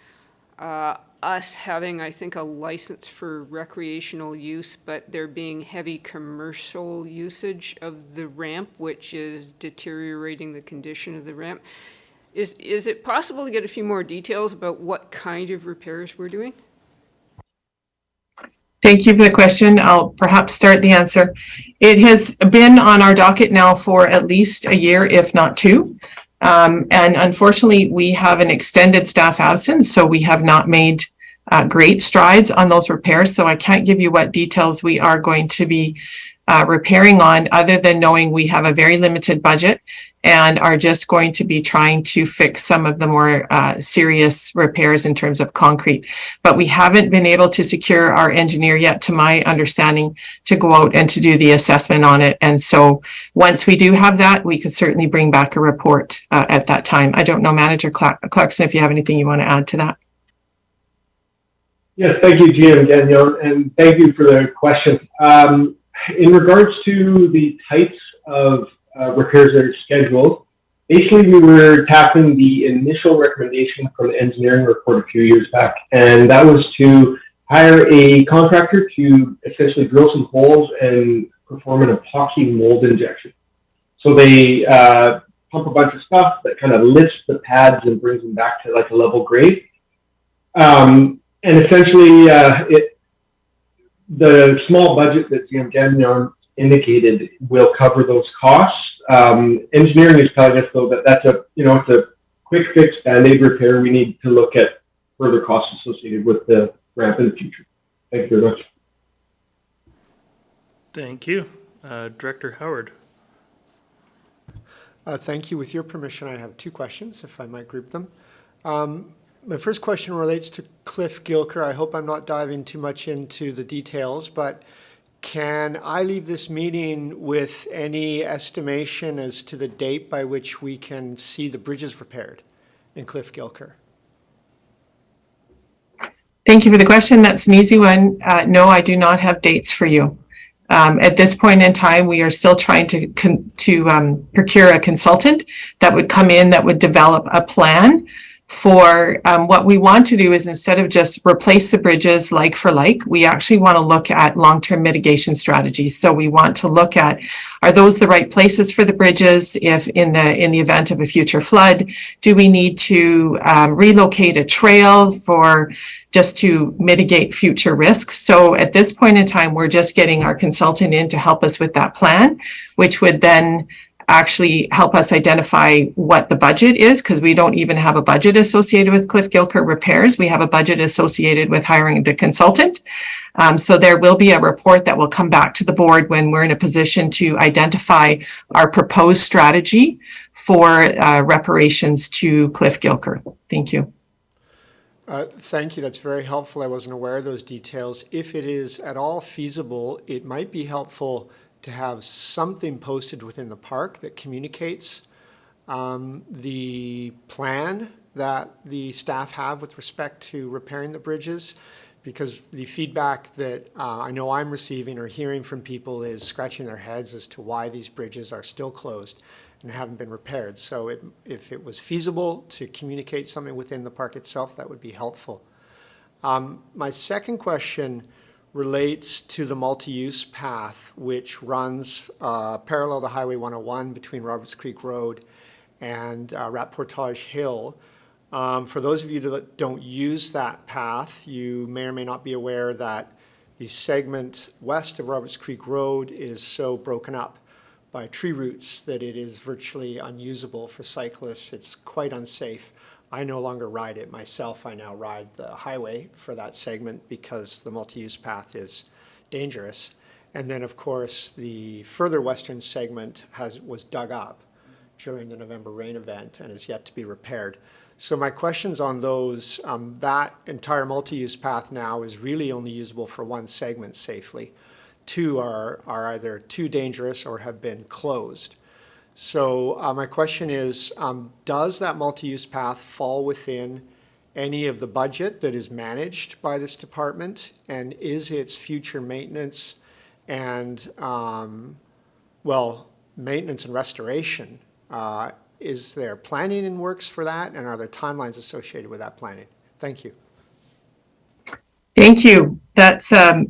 us having, I think, a license for recreational use, but there being heavy commercial usage of the ramp, which is deteriorating the condition of the ramp. Is it possible to get a few more details about what kind of repairs we're doing? Thank you for the question. I'll perhaps start the answer. It has been on our docket now for at least a year, if not two. And unfortunately, we have an extended staff absence, so we have not made great strides on those repairs. So I can't give you what details we are going to be repairing on, other than knowing we have a very limited budget and are just going to be trying to fix some of the more serious repairs in terms of concrete. But we haven't been able to secure our engineer yet, to my understanding, to go out and to do the assessment on it. And so once we do have that, we could certainly bring back a report at that time. I don't know, Manager Clarkson, if you have anything you want to add to that. Yes, thank you, GM Daniel, and thank you for the question. In regards to the types of repairs that are scheduled, basically we were tackling the initial recommendation from the engineering report a few years back, and that was to hire a contractor to essentially drill some holes and perform an epoxy mold injection. So they pump a bunch of stuff that kind of lifts the pads and brings them back to like a level grade. And essentially, the small budget that GM Gagnon indicated will cover those costs. Engineering is telling us, though, that that's it's a quick fix Band-Aid repair. We need to look at further costs associated with the ramp in the future. Thank you very much. Thank you. Director Howard. Thank you. With your permission, I have two questions, if I might group them. My first question relates to Cliff Gilker. I hope I'm not diving too much into the details, but can I leave this meeting with any estimation as to the date by which we can see the bridges repaired in Cliff Gilker? Thank you for the question. That's an easy one. No, I do not have dates for you. At this point in time, we are still trying to procure a consultant that would come in, that would develop a plan for what we want to do is, instead of just replace the bridges like for like, we actually want to look at long-term mitigation strategies. So we want to look at, are those the right places for the bridges? If in the event of a future flood, do we need to relocate a trail for just to mitigate future risks? So at this point in time, we're just getting our consultant in to help us with that plan, which would then actually help us identify what the budget is, because we don't even have a budget associated with Cliff Gilker repairs. We have a budget associated with hiring the consultant. So there will be a report that will come back to the board when we're in a position to identify our proposed strategy for reparations to Cliff Gilker. Thank you. Thank you. That's very helpful. I wasn't aware of those details. If it is at all feasible, it might be helpful to have something posted within the park that communicates the plan that the staff have with respect to repairing the bridges, because the feedback that I know I'm receiving or hearing from people is scratching their heads as to why these bridges are still closed and haven't been repaired. So if it was feasible to communicate something within the park itself, that would be helpful. My second question relates to the multi-use path, which runs parallel to Highway 101 between Roberts Creek Road and Rat Portage Hill. For those of you that don't use that path, you may or may not be aware that the segment west of Roberts Creek Road is so broken up by tree roots that it is virtually unusable for cyclists. It's quite unsafe. I no longer ride it myself. I now ride the highway for that segment because the multi-use path is dangerous. And then, of course, the further western segment was dug up during the November rain event and is yet to be repaired. So my questions on those, that entire multi-use path now is really only usable for one segment safely. Two are either too dangerous or have been closed. So my question is, does that multi-use path fall within any of the budget that is managed by this department? And is its future maintenance and, maintenance and restoration, is there planning in works for that? And are there timelines associated with that planning? Thank you. Thank you. That's a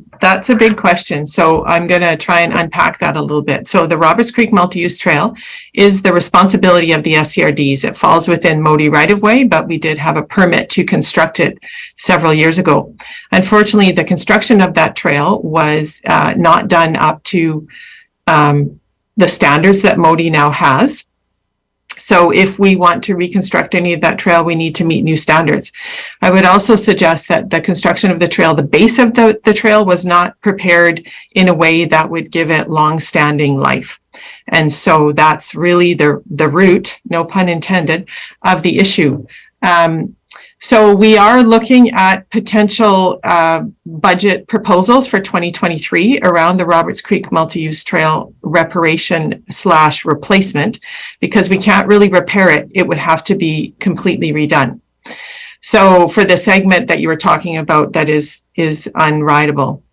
big question. So I'm going to try and unpack that a little bit. So the Roberts Creek Multi-Use Trail is the responsibility of the SCRDs. It falls within Modi right-of-way, but we did have a permit to construct it several years ago. Unfortunately, the construction of that trail was not done up to the standards that Modi now has. So if we want to reconstruct any of that trail, we need to meet new standards. I would also suggest that the construction of the trail, the base of the trail was not prepared in a way that would give it long-standing life. And so that's really the root, no pun intended, of the issue. So we are looking at potential budget proposals for 2023 around the Roberts Creek Multi-Use Trail reparation/replacement, because we can't really repair it. It would have to be completely redone. So for the segment that you were talking about that is unrideable.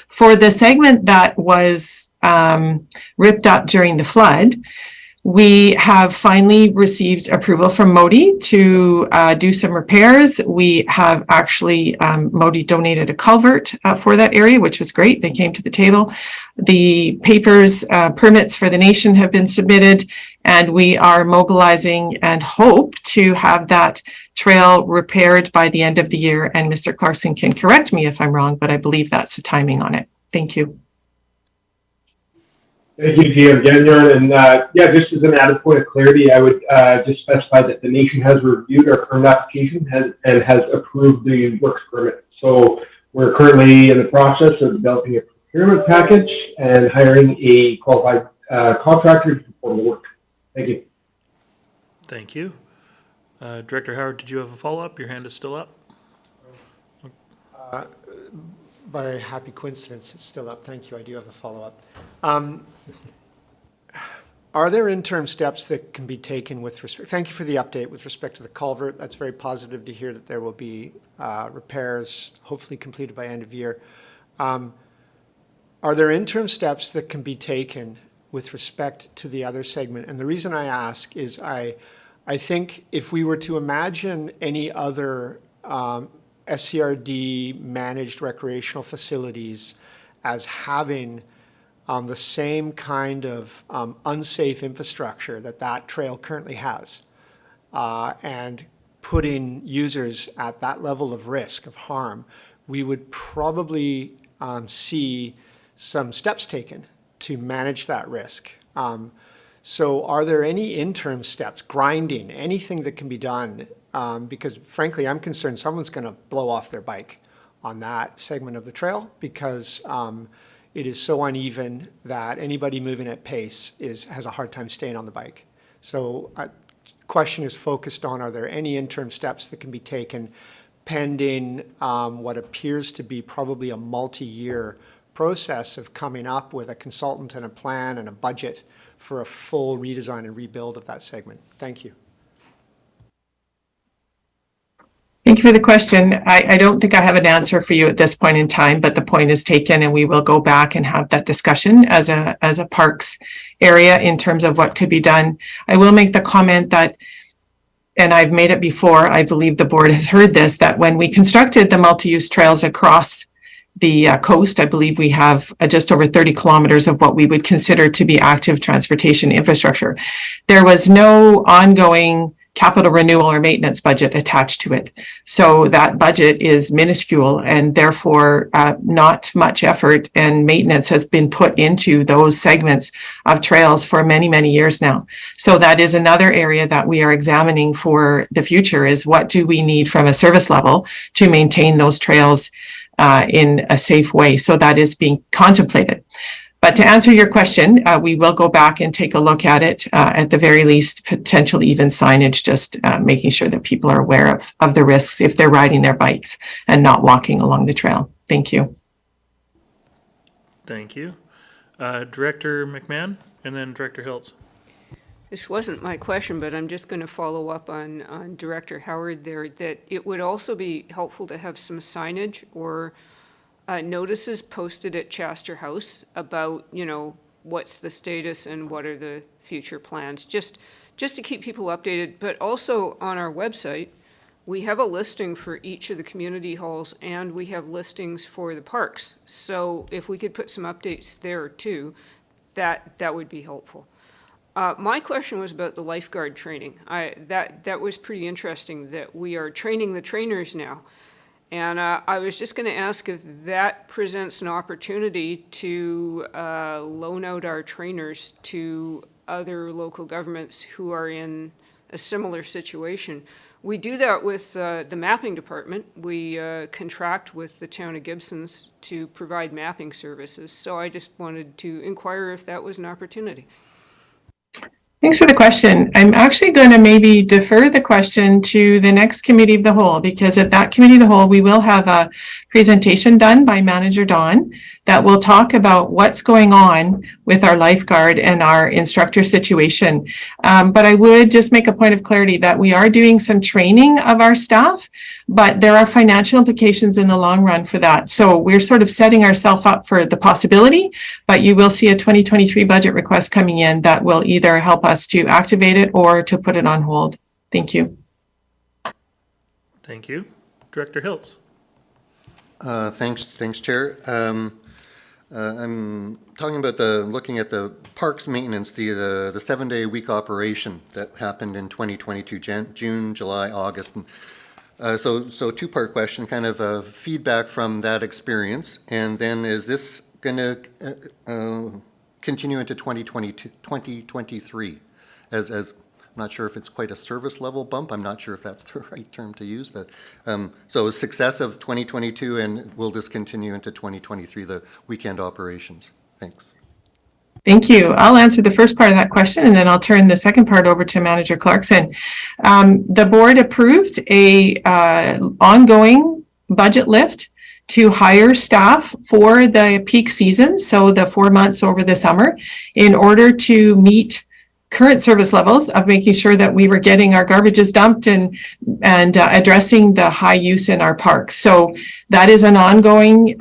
For the segment that was ripped up during the flood, we have finally received approval from Modi to do some repairs. We have actually, Modi donated a culvert for that area, which was great. They came to the table. The papers, permits for the nation have been submitted, and we are mobilizing and hope to have that trail repaired by the end of the year. And Mr. Clarkson can correct me if I'm wrong, but I believe that's the timing on it. Thank you. Thank you, GM Gagnon. And yeah, just as an added point of clarity, I would just specify that the nation has reviewed our permit application and has approved the works permit. So we're currently in the process of developing a procurement package and hiring a qualified contractor to perform the work. Thank you. Thank you. Director Howard, did you have a follow-up? Your hand is still up. By happy coincidence, it's still up. Thank you. I do have a follow-up. Are there interim steps that can be taken with respect? Thank you for the update with respect to the culvert. That's very positive to hear that there will be repairs, hopefully completed by end of year. Are there interim steps that can be taken with respect to the other segment? And the reason I ask is I think if we were to imagine any other SCRD managed recreational facilities as having the same kind of unsafe infrastructure that trail currently has, and putting users at that level of risk of harm, we would probably see some steps taken to manage that risk. So are there any interim steps, grinding, anything that can be done? Because frankly, I'm concerned someone's going to blow off their bike on that segment of the trail because it is so uneven that anybody moving at pace has a hard time staying on the bike. So question is focused on, are there any interim steps that can be taken pending what appears to be probably a multi-year process of coming up with a consultant and a plan and a budget for a full redesign and rebuild of that segment? Thank you. Thank you for the question. I don't think I have an answer for you at this point in time, but the point is taken and we will go back and have that discussion as a parks area in terms of what could be done. I will make the comment that, and I've made it before, I believe the board has heard this, that when we constructed the multi-use trails across the coast, I believe we have just over 30 kilometers of what we would consider to be active transportation infrastructure. There was no ongoing capital renewal or maintenance budget attached to it. So that budget is minuscule and therefore not much effort and maintenance has been put into those segments of trails for many, many years now. So that is another area that we are examining for the future, is what do we need from a service level to maintain those trails in a safe way. So that is being contemplated. But to answer your question, we will go back and take a look at it, at the very least, potentially even signage, just making sure that people are aware of the risks if they're riding their bikes and not walking along the trail. Thank you. Thank you. Director Mcmahon and then Director Hiltz. This wasn't my question, but I'm just going to follow up on Director Howard there, that it would also be helpful to have some signage or notices posted at Chester House about, you know, what's the status and what are the future plans, just to keep people updated, but also on our website, we have a listing for each of the community halls and we have listings for the parks. So if we could put some updates there too, that would be helpful. My question was about the lifeguard training. That was pretty interesting that we are training the trainers now. And I was just going to ask if that presents an opportunity to loan out our trainers to other local governments who are in a similar situation. We do that with the mapping department. We contract with the town of Gibsons to provide mapping services. So I just wanted to inquire if that was an opportunity. Thanks for the question. I'm actually going to maybe defer the question to the next committee of the whole, because at that committee of the whole, we will have a presentation done by Manager Dawn that will talk about what's going on with our lifeguard and our instructor situation. But I would just make a point of clarity that we are doing some training of our staff, but there are financial implications in the long run for that. So we're sort of setting ourselves up for the possibility, but you will see a 2023 budget request coming in that will either help us to activate it or to put it on hold. Thank you. Thank you. Director Hiltz. Thanks, Chair. I'm talking about looking at the parks maintenance, the 7-day-a-week operation that happened in 2022, June, July, August. And, so two-part question, kind of feedback from that experience, and then is this going to continue into 2023 as I'm not sure if it's quite a service level bump. I'm not sure if that's the right term to use, but so a success of 2022, and will this continue into 2023, the weekend operations? Thanks. Thank you. I'll answer the first part of that question, and then I'll turn the second part over to Manager Clarkson. The board approved a ongoing budget lift to hire staff for the peak season, so the 4 months over the summer, in order to meet current service levels of making sure that we were getting our garbages dumped and addressing the high use in our parks. So that is an ongoing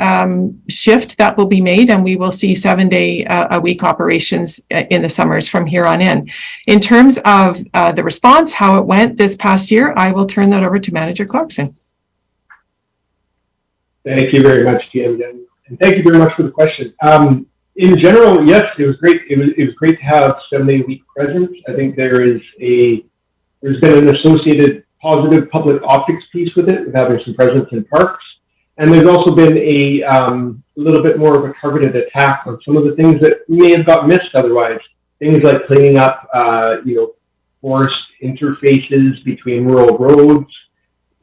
shift that will be made, and we will see 7-day-a-week operations in the summers from here on in. In terms of the response, how it went this past year, I will turn that over to Manager Clarkson. Thank you very much, GM, and thank you very much for the question. In general, yes, it was great. It was great to have 7-day-a-week presence. I think there's been an associated positive public optics piece with it, with having some presence in parks. And there's also been a little bit more of a targeted attack on some of the things that may have got missed otherwise. Things like cleaning up, forest interfaces between rural roads,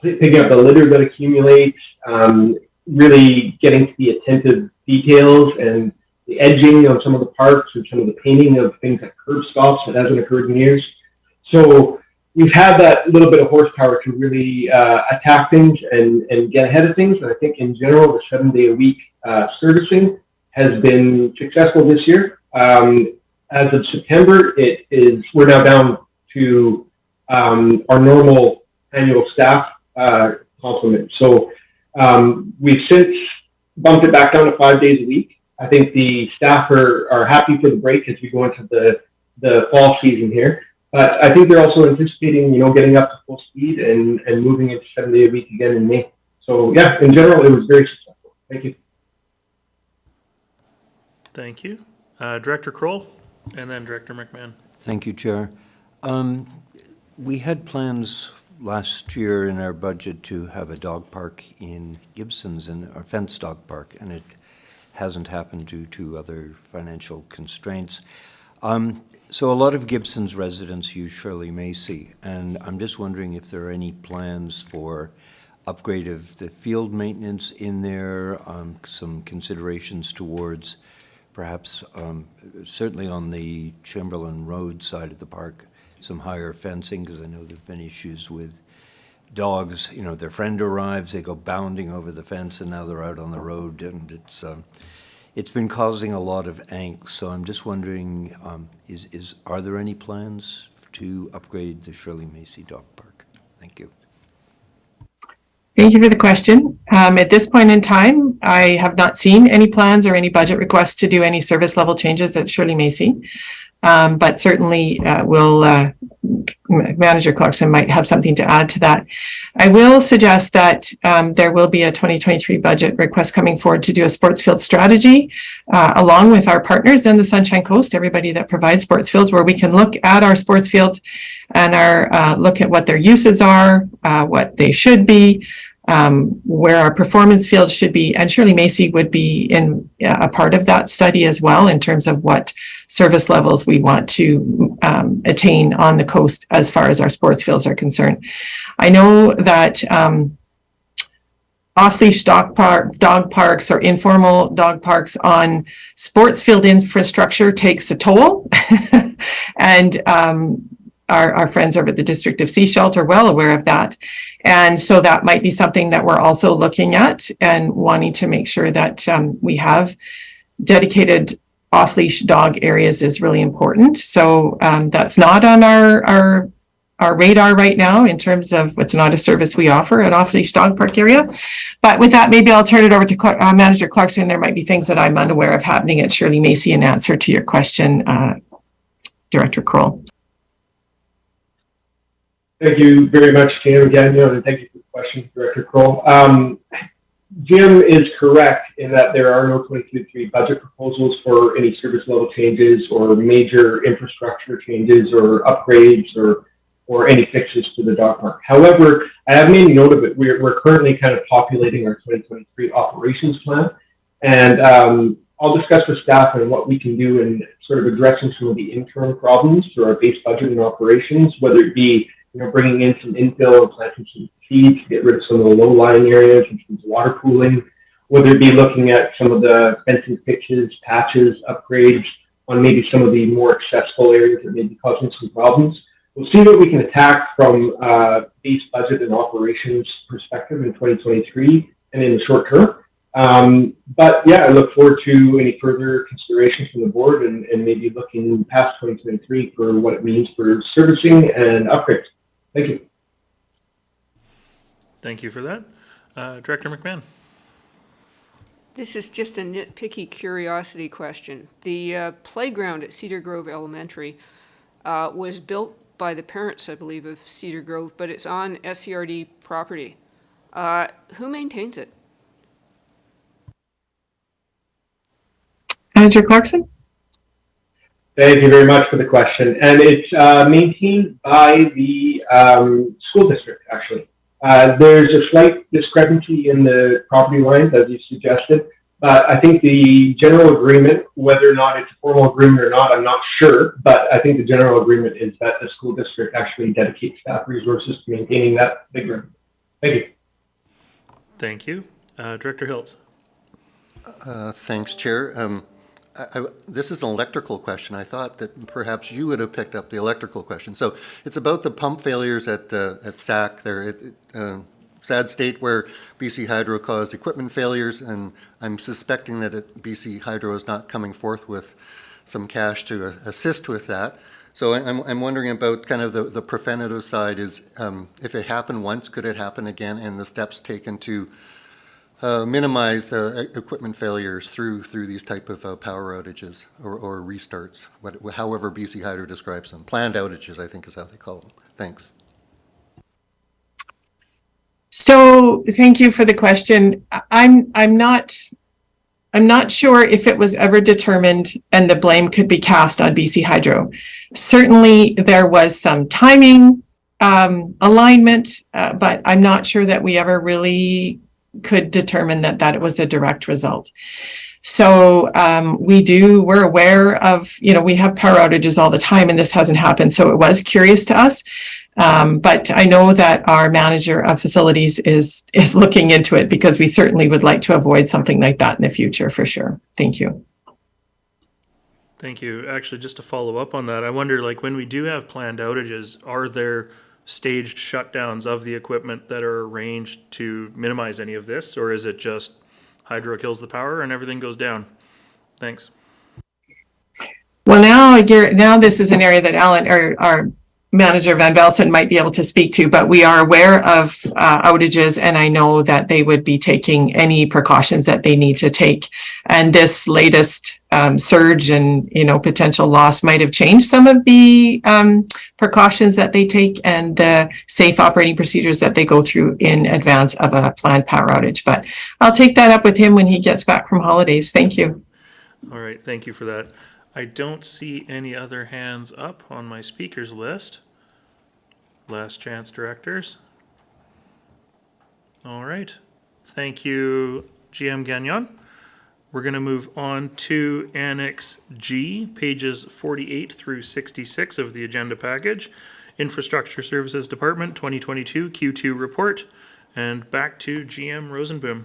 picking up the litter that accumulates, really getting to the attentive details and the edging on some of the parks and some of the painting of things like curb stops that hasn't occurred in years. So we've had that little bit of horsepower to really attack things and get ahead of things. And I think in general, the 7-day-a-week servicing has been successful this year. As of September, we're now down to our normal annual staff complement. So we've since bumped it back down to 5 days a week. I think the staff are happy for the break as we go into the fall season here. But I think they're also anticipating, getting up to full speed and moving into 7-day-a-week again in May. So yeah, in general, it was very successful. Thank you. Thank you. Director Kroll, and then Director Mcmahon. Thank you, Chair. We had plans last year in our budget to have a dog park in Gibsons, a fenced dog park, and it hasn't happened due to other financial constraints. So a lot of Gibson's residents use Shirley Macy, and I'm just wondering if there are any plans for upgrade of the field maintenance in there, some considerations towards perhaps, certainly on the Chamberlain Road side of the park, some higher fencing, because I know there have been issues with dogs, their friend arrives, they go bounding over the fence, and now they're out on the road, and it's been causing a lot of angst. So I'm just wondering, are there any plans to upgrade the Shirley Macy Dog Park? Thank you. Thank you for the question. At this point in time, I have not seen any plans or any budget requests to do any service level changes at Shirley Macy. But certainly we'll Manager Clarkson might have something to add to that. I will suggest that there will be a 2023 budget request coming forward to do a sports field strategy along with our partners in the Sunshine Coast, everybody that provides sports fields, where we can look at our sports fields and look at what their uses are, what they should be, where our performance fields should be. And Shirley Macy would be in a part of that study as well in terms of what service levels we want to attain on the coast as far as our sports fields are concerned. I know that off-leash dog parks or informal dog parks on sports field infrastructure takes a toll. And our friends over at the District of Sea Shelter are well aware of that. And so that might be something that we're also looking at and wanting to make sure that we have dedicated off-leash dog areas is really important. So that's not on our radar right now in terms of it's not a service we offer, an off-leash dog park area. But with that, maybe I'll turn it over to Manager Clarkson. There might be things that I'm unaware of happening at Shirley Macy in answer to your question, Director Kroll. Thank you very much, Jim, again, and thank you for the question, Director Kroll. Jim is correct in that there are no 2023 budget proposals for any service level changes or major infrastructure changes or upgrades or any fixes to the dog park. However, I have made note of it. We're currently kind of populating our 2023 operations plan, and I'll discuss with staff and what we can do in sort of addressing some of the interim problems through our base budget and operations, whether it be bringing in some infill and planting some seeds to get rid of some of the low-lying areas in terms of water pooling, whether it be looking at some of the fencing fixes, patches, upgrades on maybe some of the more accessible areas that may be causing some problems. We'll see what we can attack from base budget and operations perspective in 2023 and in the short term. But yeah, I look forward to any further considerations from the board and maybe looking past 2023 for what it means for servicing and upgrades. Thank you. Thank you for that. Director Mcmahon. This is just a nitpicky curiosity question. The playground at Cedar Grove Elementary was built by the parents, I believe, of Cedar Grove, but it's on SCRD property. Who maintains it? Manager Clarkson? Thank you very much for the question. And it's maintained by the school district, actually. There's a slight discrepancy in the property lines, as you suggested, but I think the general agreement, whether or not it's a formal agreement or not, I'm not sure, but I think the general agreement is that the school district actually dedicates staff resources to maintaining that big room. Thank you. Thank you. Director Hiltz. Thanks, Chair. This is an electrical question. I thought that perhaps you would have picked up the electrical question. So it's about the pump failures at SAC. They're sad state where BC Hydro caused equipment failures, and I'm suspecting that BC Hydro is not coming forth with some cash to assist with that. So I'm wondering about kind of the preventative side is if it happened once, could it happen again, and the steps taken to minimize the equipment failures through these type of power outages or restarts, however BC Hydro describes them. Planned outages, I think, is how they call them. Thanks. So thank you for the question. I'm not sure if it was ever determined and the blame could be cast on BC Hydro. Certainly there was some timing alignment, but I'm not sure that we ever really could determine that it was a direct result. So we're aware of, we have power outages all the time and this hasn't happened. So it was curious to us. But I know that our manager of facilities is looking into it because we certainly would like to avoid something like that in the future for sure. Thank you. Thank you. Actually, just to follow up on that, I wonder, when we do have planned outages, are there staged shutdowns of the equipment that are arranged to minimize any of this, or is it just hydro kills the power and everything goes down? Thanks. Well, now this is an area that Alan or our Manager Van Velsen might be able to speak to, but we are aware of outages, and I know that they would be taking any precautions that they need to take. And this latest surge and potential loss might have changed some of the precautions that they take and the safe operating procedures that they go through in advance of a planned power outage. But I'll take that up with him when he gets back from holidays. Thank you. All right, thank you for that. I don't see any other hands up on my speakers list. Last chance, directors. All right. Thank you, GM Gagnon. We're going to move on to Annex G, pages 48 through 66 of the agenda package. Infrastructure Services Department 2022 Q2 report. And back to GM Rosenboom.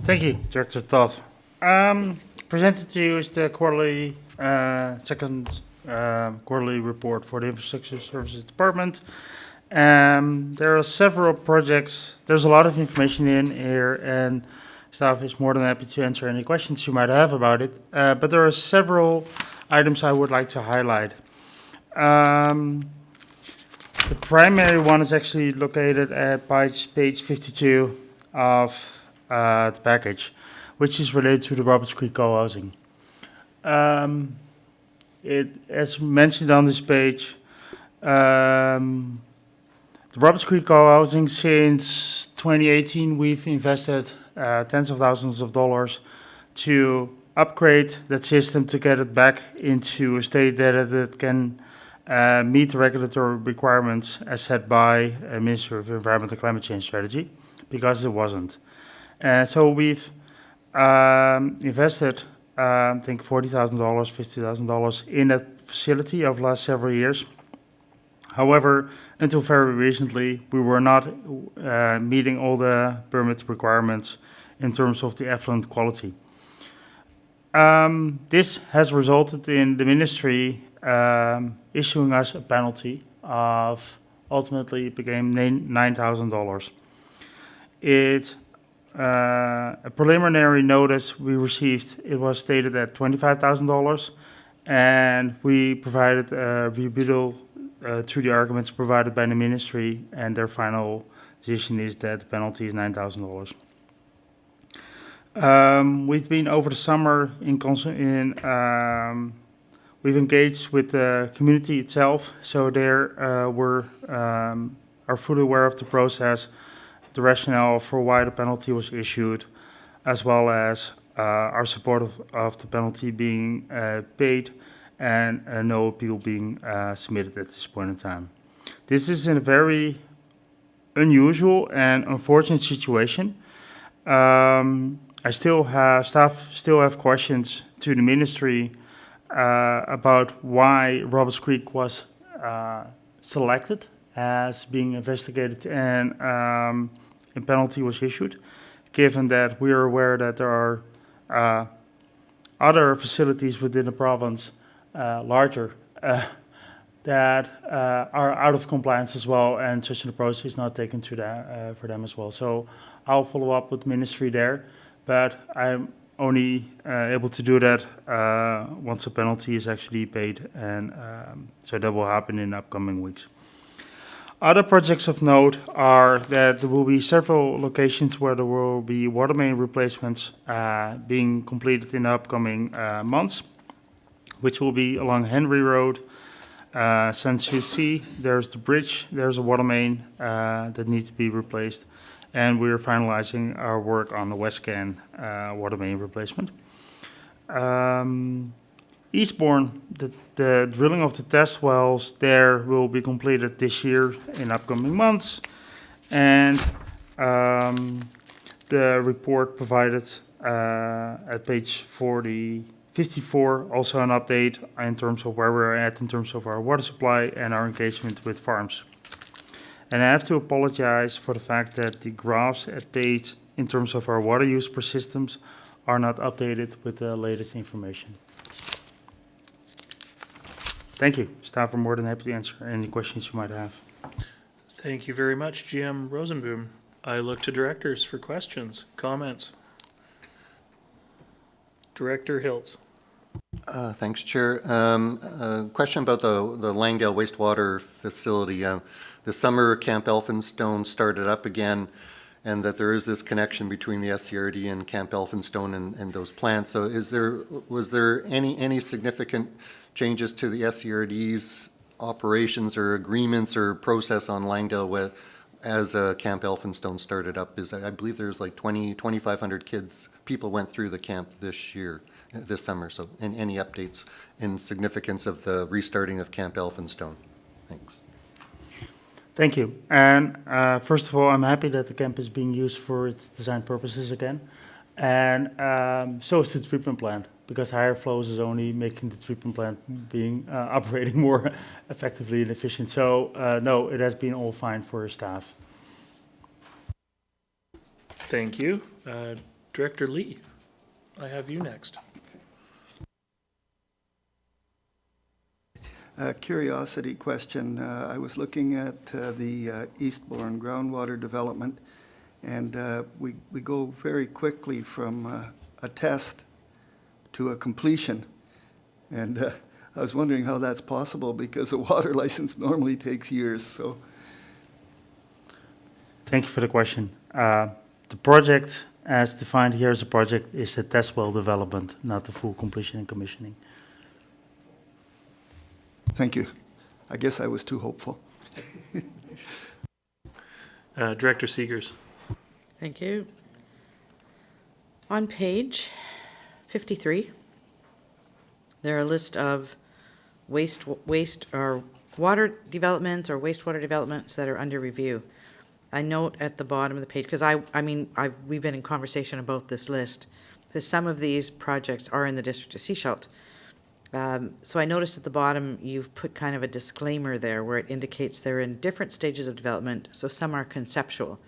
Thank you, Director Toth. Presented to you is the quarterly, second quarterly report for the Infrastructure Services Department. There are several projects. There's a lot of information in here, and staff is more than happy to answer any questions you might have about it. But there are several items I would like to highlight. The primary one is actually located at page 52 of the package, which is related to the Roberts Creek co-housing. As mentioned on this page, the Roberts Creek co-housing, since 2018, we've invested tens of thousands of dollars to upgrade that system to get it back into a state that it can meet the regulatory requirements as set by the Ministry of Environment and Climate Change Strategy, because it wasn't. So we've invested, I think, $40,000, $50,000 in that facility over the last several years. However, until very recently, we were not meeting all the permit requirements in terms of the effluent quality. This has resulted in the ministry issuing us a penalty of, ultimately it became $9,000. A preliminary notice we received, it was stated at $25,000, and we provided a rebuttal to the arguments provided by the ministry, and their final decision is that the penalty is $9,000. We've been over the summer we've engaged with the community itself, so they are fully aware of the process, the rationale for why the penalty was issued, as well as our support of the penalty being paid and no appeal being submitted at this point in time. This is a very unusual and unfortunate situation. Staff still have questions to the ministry about why Roberts Creek was selected as being investigated and a penalty was issued, given that we are aware that there are other facilities within the province, larger, that are out of compliance as well, and such an approach is not taken to for them as well. So I'll follow up with ministry there, but I'm only able to do that once the penalty is actually paid, and so that will happen in the upcoming weeks. Other projects of note are that there will be several locations where there will be water main replacements being completed in the upcoming months, which will be along Henry Road, Sanssouci. There's the bridge, there's a water main that needs to be replaced, and we're finalizing our work on the West Can water main replacement. Eastbourne, the drilling of the test wells there will be completed this year in upcoming months, and the report provided at page 54, also an update in terms of where we're at in terms of our water supply and our engagement with farms. And I have to apologize for the fact that the graphs at page in terms of our water use per systems are not updated with the latest information. Thank you. Staff are more than happy to answer any questions you might have. Thank you very much, GM Rosenboom. I look to directors for questions, comments. Director Hiltz. Thanks, Chair. Question about the Langdale wastewater facility. The summer Camp Elphinstone started up again, and that there is this connection between the SCRD and Camp Elphinstone and those plants. So was there any significant changes to the SCRD's operations or agreements or process on Langdale as Camp Elphinstone started up? I believe there's like 2,500 people went through the camp this summer. So any updates in significance of the restarting of Camp Elphinstone? Thanks. Thank you. And first of all, I'm happy that the camp is being used for its design purposes again. And so is the treatment plant, because higher flows is only making the treatment plant being operating more effectively and efficient. So no, it has been all fine for staff. Thank you. Director Lee, I have you next. Curiosity question. I was looking at the Eastbourne groundwater development, and we go very quickly from a test to a completion. And I was wondering how that's possible, because a water license normally takes years. So, thank you for the question. The project, as defined here as a project, is the test well development, not the full completion and commissioning. thank you. I guess I was too hopeful. Director Seegers. Thank you. On page 53, there are a list of waste or water developments or wastewater developments that are under review. I note at the bottom of the page, because we've been in conversation about this list, because some of these projects are in the district of Sechelt. So I noticed at the bottom you've put kind of a disclaimer there where it indicates they're in different stages of development. So some are conceptual.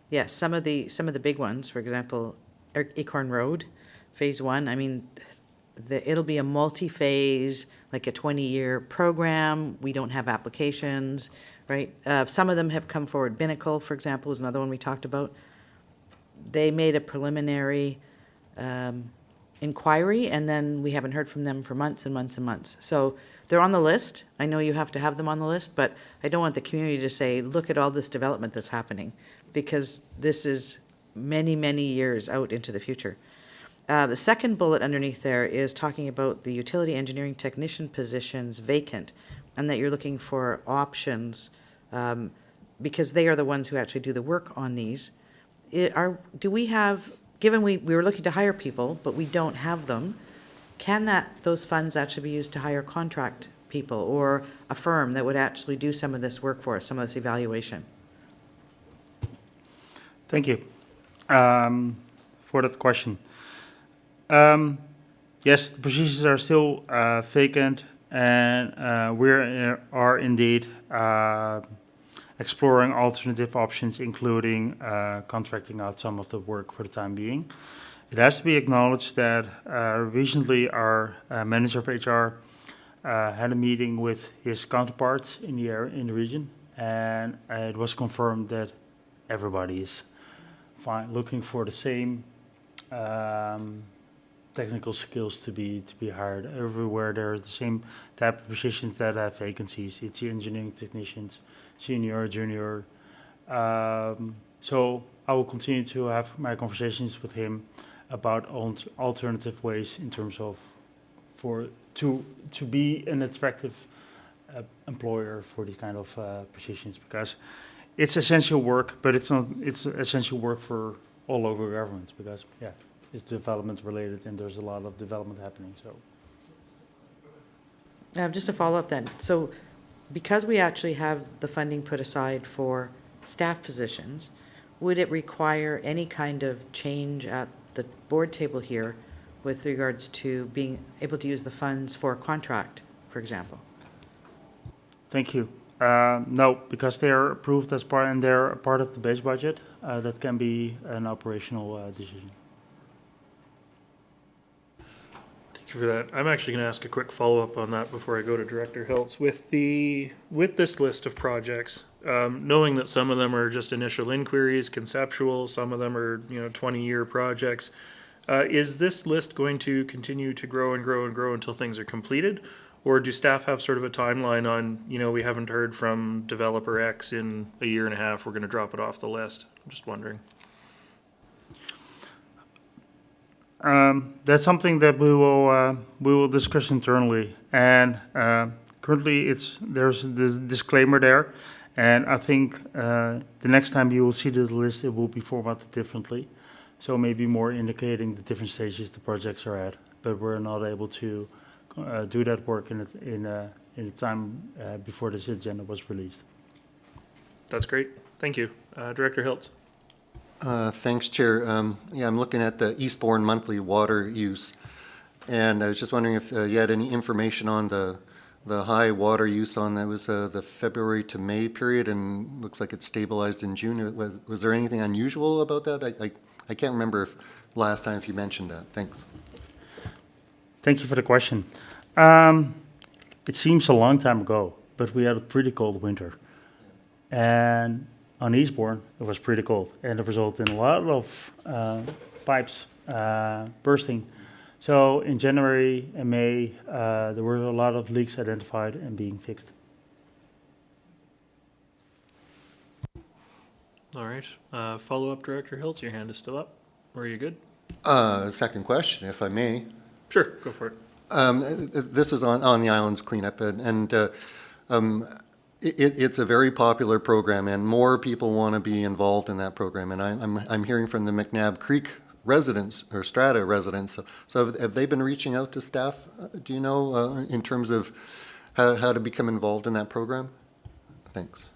Yes, some of the big ones, for example, Acorn Road, phase 1. I mean, it'll be a multi-phase, like a 20-year program. We don't have applications, right? Some of them have come forward. Binnacle, for example, is another one we talked about. They made a preliminary inquiry, and then we haven't heard from them for months and months and months. So they're on the list. I know you have to have them on the list, but I don't want the community to say, look at all this development that's happening, because this is many, many years out into the future. The second bullet underneath there is talking about the utility engineering technician positions vacant, and that you're looking for options, because they are the ones who actually do the work on these. Do we have, given we were looking to hire people, but we don't have them, can those funds actually be used to hire contract people or a firm that would actually do some of this work for us, some of this evaluation? Thank you for that question. Yes, the positions are still vacant, and we are indeed exploring alternative options, including contracting out some of the work for the time being. It has to be acknowledged that recently our manager of HR had a meeting with his counterparts in the region, and it was confirmed that everybody is fine, looking for the same technical skills to be hired. Everywhere there are the same type of positions that have vacancies. It's the engineering technicians, senior, junior. So I will continue to have my conversations with him about alternative ways in terms of to be an attractive employer for these kind of positions, because it's essential work, but it's essential work for all over governments, because it's development related and there's a lot of development happening. So just to follow up then, so because we actually have the funding put aside for staff positions, would it require any kind of change at the board table here with regards to being able to use the funds for a contract, for example? Thank you. No, because they are approved as part, and they're a part of the base budget. That can be an operational decision. Thank you for that. I'm actually going to ask a quick follow-up on that before I go to Director Hiltz. With this list of projects, knowing that some of them are just initial inquiries, conceptual, some of them are 20-year projects, Is this list going to continue to grow and grow and grow until things are completed? Or do staff have sort of a timeline on, we haven't heard from developer X in a year and a half, we're going to drop it off the list? I'm just wondering. That's something that we will discuss internally. And currently, there's the disclaimer there, and I think the next time you will see the list, it will be formatted differently. So maybe more indicating the different stages the projects are at. But we're not able to do that work in the time before this agenda was released. That's great. Thank you. Director Hiltz. Thanks, Chair. Yeah, I'm looking at the Eastbourne monthly water use, and I was just wondering if you had any information on the high water use on that was the February to May period, and looks like it stabilized in June. Was there anything unusual about that? I can't remember if last time if you mentioned that. Thanks. Thank you for the question. It seems a long time ago, but we had a pretty cold winter, and on Eastbourne, it was pretty cold, and it resulted in a lot of pipes bursting. So in January and May, there were a lot of leaks identified and being fixed. All right. Follow-up, Director Hiltz, your hand is still up. Are you good? Second question, if I may. Sure, go for it. This was on the islands cleanup, and it's a very popular program, and more people want to be involved in that program. And I'm hearing from the McNabb Creek residents or Strata residents. So have they been reaching out to staff? Do you know in terms of how to become involved in that program? Thanks.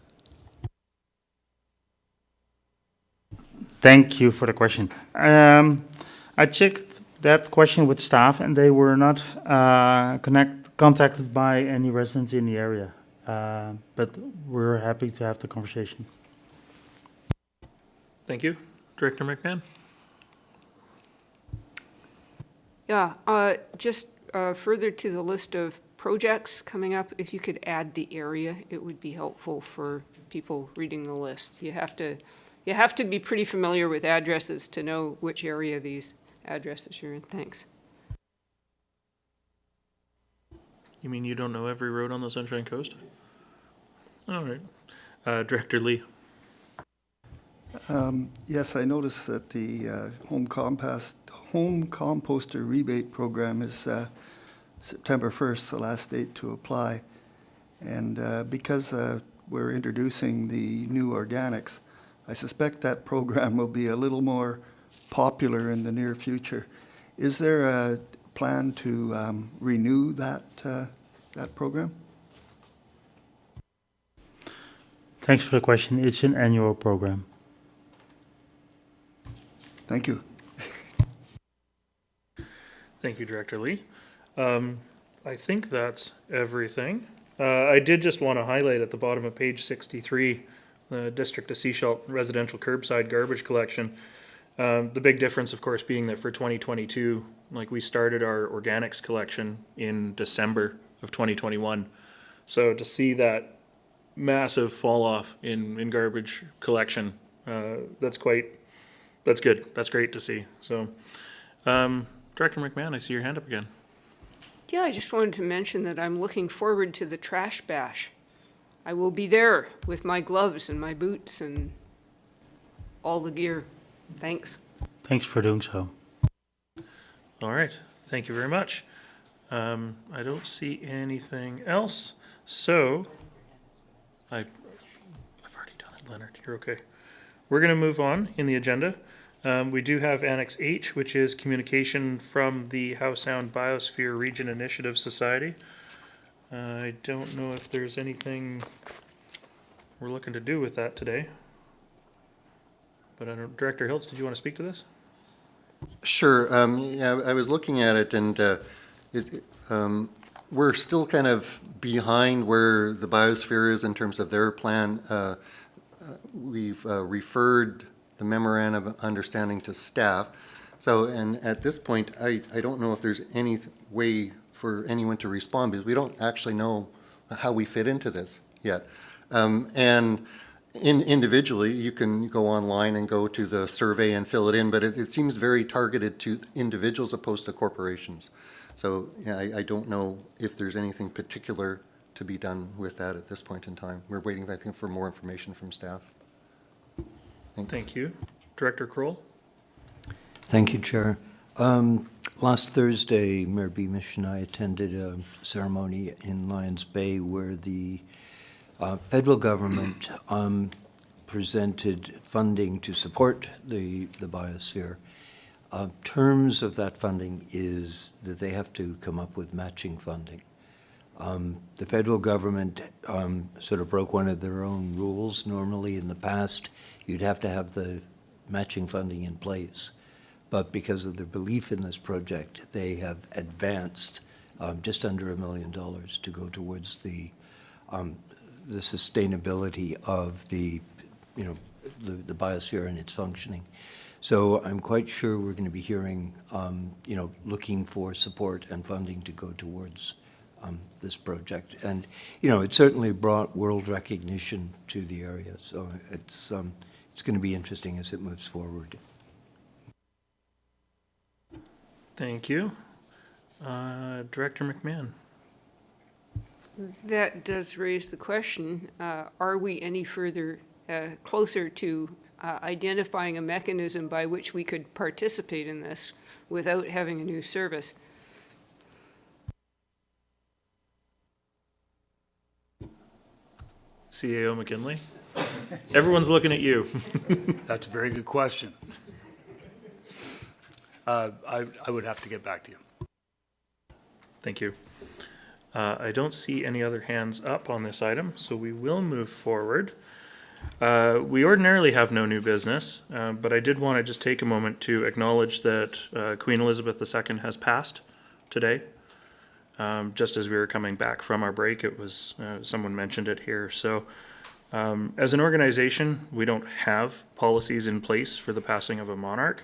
Thank you for the question. I checked that question with staff, and they were not contacted by any residents in the area. But we're happy to have the conversation. Thank you. Director Mcmahon. Yeah, just further to the list of projects coming up, if you could add the area, it would be helpful for people reading the list. You have to be pretty familiar with addresses to know which area these addresses are in. Thanks. You mean you don't know every road on the Sunshine Coast? All right. Director Lee. Yes, I noticed that the home composter rebate program is September 1st, the last date to apply. And because we're introducing the new organics, I suspect that program will be a little more popular in the near future. Is there a plan to renew that program? Thanks for the question. It's an annual program. Thank you. Thank you, Director Lee. I think that's everything. I did just want to highlight at the bottom of page 63, the District of Seashell residential curbside garbage collection. The big difference, of course, being that for 2022, like we started our organics collection in December of 2021. So to see that massive fall off in garbage collection, that's good. That's great to see. So, Director Mcmahon, I see your hand up again. Yeah, I just wanted to mention that I'm looking forward to the trash bash. I will be there with my gloves and my boots and all the gear. Thanks. Thanks for doing so. All right. Thank you very much. I don't see anything else. So, I've already done it, Leonard. You're okay. We're going to move on in the agenda. We do have Annex H, which is communication from the Howe Sound Biosphere Region Initiative Society. I don't know if there's anything we're looking to do with that today. But I don't, Director Hiltz, did you want to speak to this? Sure. Yeah, I was looking at it, and we're still kind of behind where the biosphere is in terms of their plan. We've referred the memorandum of understanding to staff. So, and at this point, I don't know if there's any way for anyone to respond because we don't actually know how we fit into this yet. And individually, you can go online and go to the survey and fill it in, but it seems very targeted to individuals opposed to corporations. So yeah, I don't know if there's anything particular to be done with that at this point in time. We're waiting, I think, for more information from staff. Thanks. Thank you. Director Kroll? Thank you, Chair. Last Thursday, Mayor Beamish and I attended a ceremony in Lions Bay where the federal government presented funding to support the biosphere. Terms of that funding is that they have to come up with matching funding. The federal government sort of broke one of their own rules. Normally in the past, you'd have to have the matching funding in place. But because of their belief in this project, they have advanced just under $1 million to go towards the sustainability of the biosphere and its functioning. So I'm quite sure we're going to be hearing, looking for support and funding to go towards this project. And, it certainly brought world recognition to the area. So it's going to be interesting as it moves forward. Thank you. Director Mcmahon? That does raise the question, are we any further closer to identifying a mechanism by which we could participate in this without having a new service? CAO McKinley? Everyone's looking at you. That's a very good question. I would have to get back to you. Thank you. I don't see any other hands up on this item, so we will move forward. We ordinarily have no new business, but I did want to just take a moment to acknowledge that Queen Elizabeth II has passed today. Just as we were coming back from our break, it was someone mentioned it here. So as an organization, we don't have policies in place for the passing of a monarch.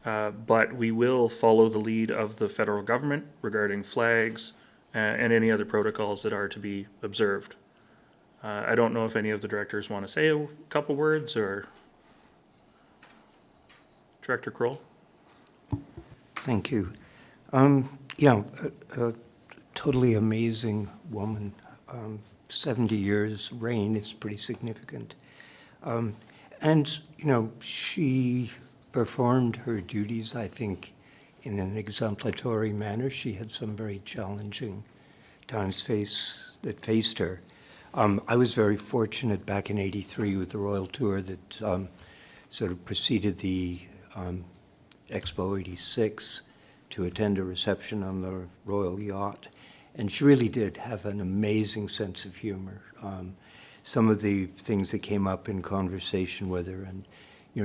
But we will follow the lead of the federal government regarding flags and any other protocols that are to be observed. I don't know if any of the directors want to say a couple words, or Director Kroll? Thank you. A totally amazing woman. 70 years reign is pretty significant. And, she performed her duties, I think, in an exemplary manner. She had some very challenging times that faced her. I was very fortunate back in '83 with the Royal Tour that sort of preceded the Expo 86 to attend a reception on the Royal Yacht. And she really did have an amazing sense of humor. Some of the things that came up in conversation with her, and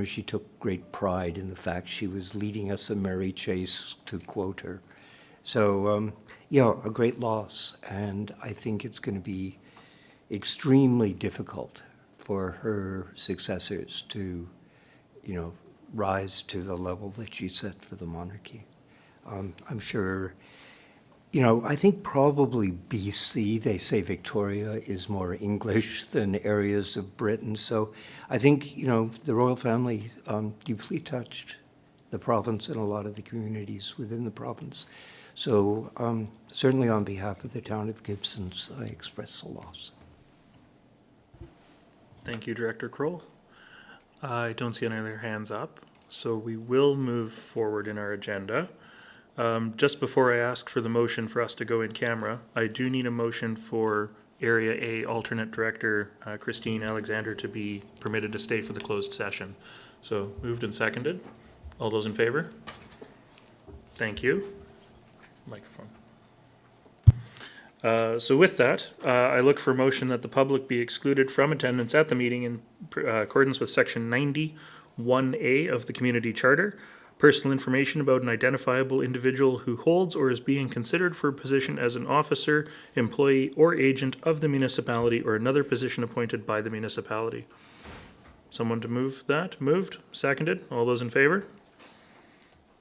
she took great pride in the fact she was leading us a merry chase, to quote her. So, a great loss. And I think it's going to be extremely difficult for her successors to, rise to the level that she set for the monarchy. I'm sure, I think probably BC, they say Victoria is more English than areas of Britain. So I think, the royal family deeply touched the province and a lot of the communities within the province. So certainly on behalf of the town of Gibsons, I express the loss. Thank you, Director Kroll. I don't see any other hands up, so we will move forward in our agenda. Just before I ask for the motion for us to go in camera, I do need a motion for Area A Alternate Director Christine Alexander to be permitted to stay for the closed session. So moved and seconded. All those in favor? Thank you. Microphone. So with that, I look for a motion that the public be excluded from attendance at the meeting in accordance with Section 91A of the Community Charter. Personal information about an identifiable individual who holds or is being considered for a position as an officer, employee, or agent of the municipality or another position appointed by the municipality. Someone to move that? Moved? Seconded? All those in favor?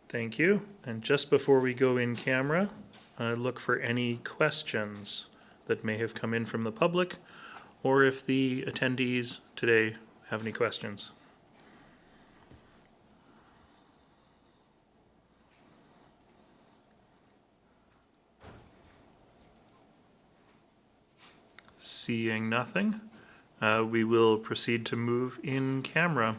Thank you. And just before we go in camera, look for any questions that may have come in from the public or if the attendees today have any questions. Seeing nothing, we will proceed to move in camera.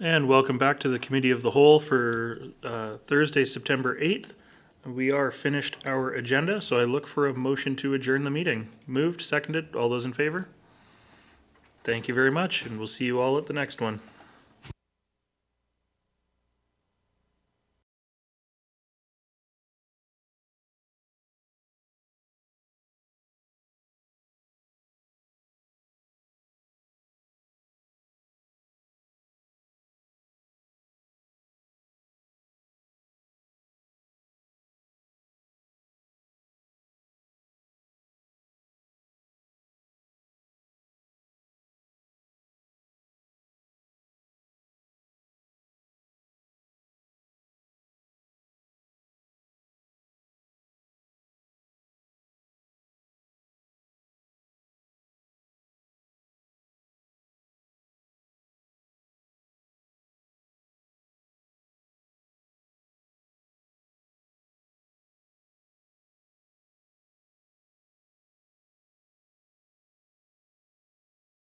And welcome back to the Committee of the Whole for Thursday, September 8th. We are finished our agenda, so I look for a motion to adjourn the meeting. Moved, seconded, all those in favor? Thank you very much, and we'll see you all at the next one.